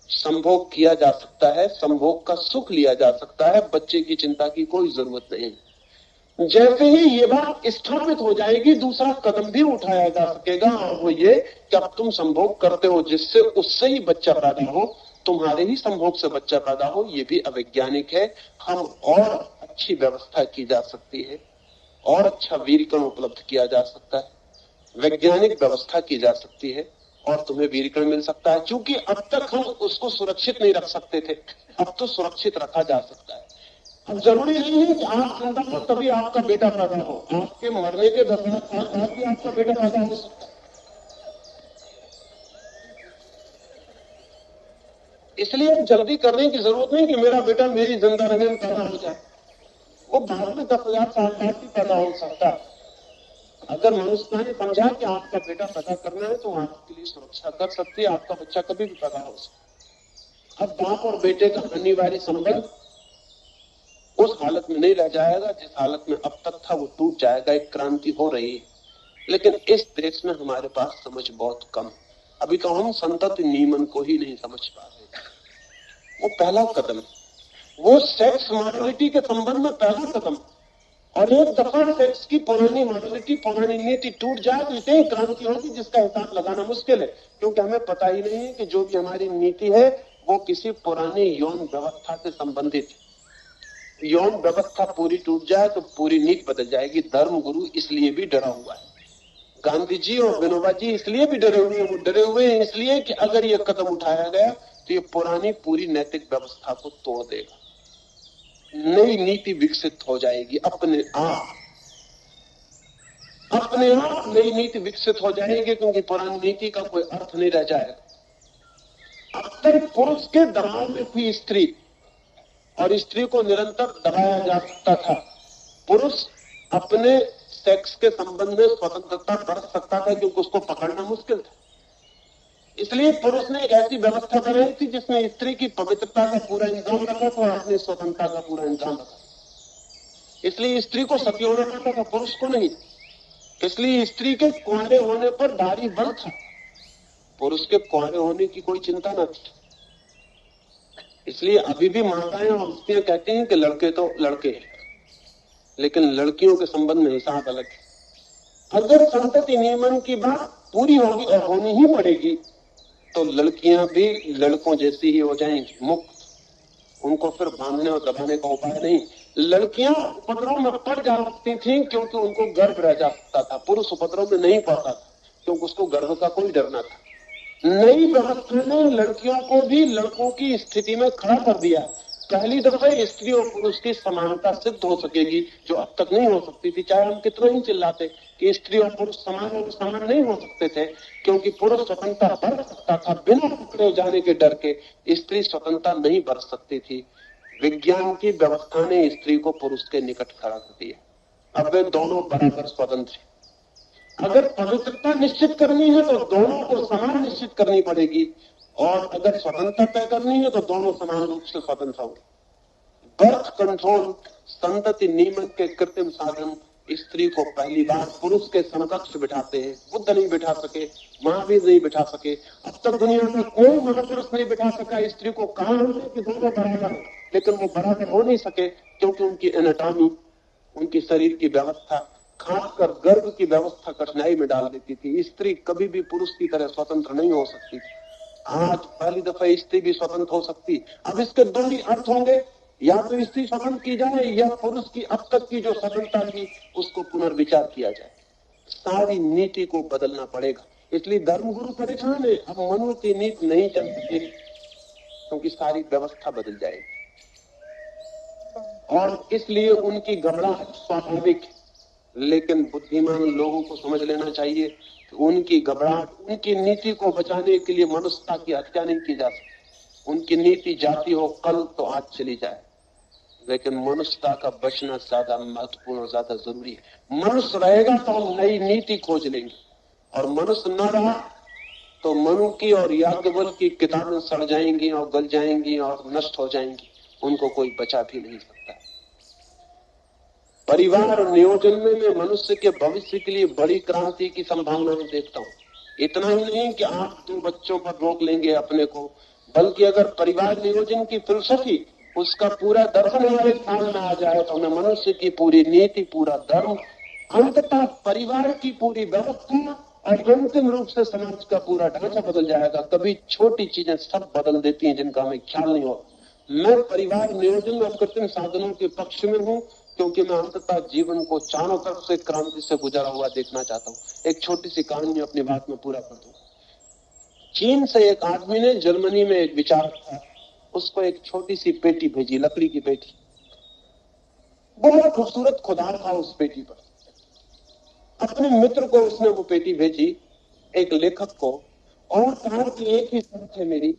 संभोग किया जा सकता है, संभोग का सुख लिया जा सकता है, बच्चे की चिंता की कोई जरूरत नहीं। जैसे ही ये बात स्थापित हो जाएगी, दूसरा कदम भी उठाया जा सकेगा, और वो ये कि अब तुम संभोग करते हो जिससे उससे ही बच्चा पैदा हो, तुम्हारे ही संभोग से बच्चा पैदा हो, ये भी अवैज्ञानिक है। हम और अच्छी व्यवस्था की जा सकती है, और अच्छा वीरकण उपलब्ध किया जा सकता है, वैज्ञानिक व्यवस्था की जा सकती है, और तुम्हें वीरकण मिल सकता है। क्योंकि अब तक हम उसको सुरक्षित नहीं रख सकते थे, अब तो सुरक्षित रखा जा सकता है। अब जरूरी नहीं है कि आप जिंदा हो तभी आपका बेटा पैदा हो, आपके मरने के 10 साल बाद भी आपका बेटा पैदा हो सकता है। इसलिए अब जल्दी करने की जरूरत नहीं कि मेरा बेटा मेरी जिंदा रहने में पैदा हो जाए, वो बाद में 10,000 साल बाद भी पैदा हो सकता है। अगर मनुष्य ने समझा कि आपका बेटा पैदा करना है तो आपके लिए सुरक्षा कर सकती है, आपका बच्चा कभी भी पैदा हो सकता है। अब बाप और बेटे का अनिवार्य संबंध उस हालत में नहीं रह जाएगा जिस हालत में अब तक था, वो टूट जाएगा। एक क्रांति हो रही है, लेकिन इस देश में हमारे पास समझ बहुत कम। अभी तो हम संतति नियमन को ही नहीं समझ पा रहे। वो पहला कदम, वो सेक्स मॉडलिटी के संबंध में पहला कदम। और एक दफा सेक्स की पुरानी मॉडलिटी, पुरानी नीति टूट जाए तो इतनी क्रांति होगी जिसका हिसाब लगाना मुश्किल है, क्योंकि हमें पता ही नहीं है कि जो भी हमारी नीति है वो किसी पुरानी यौन व्यवस्था से संबंधित है। यौन व्यवस्था पूरी टूट जाए तो पूरी नीति बदल जाएगी। धर्म गुरु इसलिए भी डरा हुआ है, गांधी जी और विनोबा जी इसलिए भी डरे हुए हैं। वो डरे हुए हैं इसलिए कि अगर ये कदम उठाया गया तो ये पुरानी पूरी नैतिक व्यवस्था को तोड़ देगा, नई नीति विकसित हो जाएगी अपने आप नई नीति विकसित हो जाएगी, क्योंकि पुरानी नीति का कोई अर्थ नहीं रह जाएगा। अब तक पुरुष के दबाव में थी स्त्री, और स्त्री को निरंतर दबाया जा सकता था। पुरुष अपने सेक्स के संबंध में स्वतंत्रता बरत सकता था क्योंकि उसको पकड़ना मुश्किल था। इसलिए पुरुष ने एक ऐसी व्यवस्था बनाई थी जिसमें स्त्री की पवित्रता का पूरा इंतजाम रखा था और अपनी स्वतंत्रता का पूरा इंतजाम रखा। इसलिए स्त्री को सती होना पड़ता था, पुरुष को नहीं। इसलिए स्त्री के कुंवारे होने पर भारी बल था, पुरुष के कुंवारे होने की कोई चिंता न थी। इसलिए अभी भी माताएं और स्त्रियां कहती हैं कि लड़के तो लड़के हैं, लेकिन लड़कियों के संबंध में हिसाब अलग है। अगर संतति नियमन की बात पूरी होगी और होनी ही पड़ेगी तो लड़कियां भी लड़कों जैसी ही हो जाएंगी, मुक्त। उनको फिर बांधने और दबाने का उपाय नहीं। लड़कियां उपद्रव में पड़ जा सकती थी क्योंकि उनको गर्भ रह जा सकता था, पुरुष उपद्रव में नहीं पड़ता था क्योंकि उसको गर्भ का कोई डर न था। नई व्यवस्था ने लड़कियों को भी लड़कों की स्थिति में खड़ा कर दिया। पहली दफा स्त्री और पुरुष की समानता सिद्ध हो सकेगी, जो अब तक नहीं हो सकती थी। चाहे हम कितना ही चिल्लाते कि स्त्री और पुरुष समान और समान नहीं हो सकते थे, क्योंकि पुरुष स्वतंत्रता बरत सकता था बिना पकड़े जाने के डर के, स्त्री स्वतंत्रता नहीं बरत सकती थी। विज्ञान की व्यवस्था ने स्त्री को पुरुष के निकट खड़ा कर दिया। अब वे दोनों बराबर स्वतंत्र हैं। अगर पवित्रता निश्चित करनी है तो दोनों को समान निश्चित करनी पड़ेगी, और अगर स्वतंत्रता तय करनी है तो दोनों समान रूप से स्वतंत्र होंगे। बर्थ कंट्रोल, संतति नियमन के कृत्रिम साधन स्त्री को पहली बार पुरुष के समकक्ष बिठाते हैं। बुद्ध नहीं बिठा सके, महावीर नहीं बिठा सके, अब तक दुनिया में कोई महापुरुष नहीं बिठा सका स्त्री को। कहा हमने कि दोनों बराबर हैं, लेकिन वो बराबर हो नहीं सके, क्योंकि उनकी एनाटॉमी, उनकी शरीर की व्यवस्था, खासकर गर्भ की व्यवस्था कठिनाई में डाल देती थी। स्त्री कभी भी पुरुष की तरह स्वतंत्र नहीं हो सकती थी। आज पहली दफा स्त्री भी स्वतंत्र हो सकती। अब इसके दो ही अर्थ होंगे, या तो स्त्री स्वतंत्र की जाए, या पुरुष की अब तक की जो स्वतंत्रता थी उसको पुनर्विचार किया जाए। सारी नीति को बदलना पड़ेगा। इसलिए धर्मगुरु परेशान है, अब मनु की नीति नहीं चल सकेगी, क्योंकि सारी व्यवस्था बदल जाएगी। और इसलिए उनकी घबराहट स्वाभाविक है, लेकिन बुद्धिमान लोगों को समझ लेना चाहिए कि उनकी घबराहट, उनकी नीति को बचाने के लिए मनुष्यता की हत्या नहीं की जा सकती। उनकी नीति जाती हो कल तो आज चली जाए, लेकिन मनुष्यता का बचना ज्यादा महत्वपूर्ण और ज्यादा जरूरी है। मनुष्य रहेगा तो हम नई नीति खोज लेंगे, और मनुष्य न रहा तो मनु की और याज्ञवल्क्य की किताबें सड़ जाएंगी और गल जाएंगी और नष्ट हो जाएंगी, उनको कोई बचा भी नहीं सकता। परिवार नियोजन में मैं मनुष्य के भविष्य के लिए बड़ी क्रांति की संभावना देखता हूँ। इतना ही नहीं कि आप 2 बच्चों पर रोक लेंगे अपने को, बल्कि अगर परिवार नियोजन की फिलसफी, उसका पूरा दर्शन हमारे ख्याल में आ जाए तो हमें मनुष्य की पूरी नीति, पूरा धर्म, अंततः परिवार की पूरी व्यवस्था और अंतिम रूप से समाज का पूरा ढांचा बदल जाएगा। कभी छोटी चीजें सब बदल देती हैं जिनका हमें ख्याल नहीं होता। मैं परिवार नियोजन और कृत्रिम साधनों के पक्ष में हूँ, क्योंकि मैं अंततः जीवन को चारों तरफ से क्रांति से गुजरा हुआ देखना चाहता हूँ। एक छोटी सी कहानी अपनी बात में पूरा कर दूं। चीन से एक आदमी ने जर्मनी में एक विचार था, उसको एक छोटी सी पेटी भेजी, लकड़ी की पेटी। बहुत खूबसूरत खुदार था उस पेटी पर। अपने मित्र को उसने वो पेटी भेजी, एक लेखक को, और कहा कि एक ही शर्त है मेरी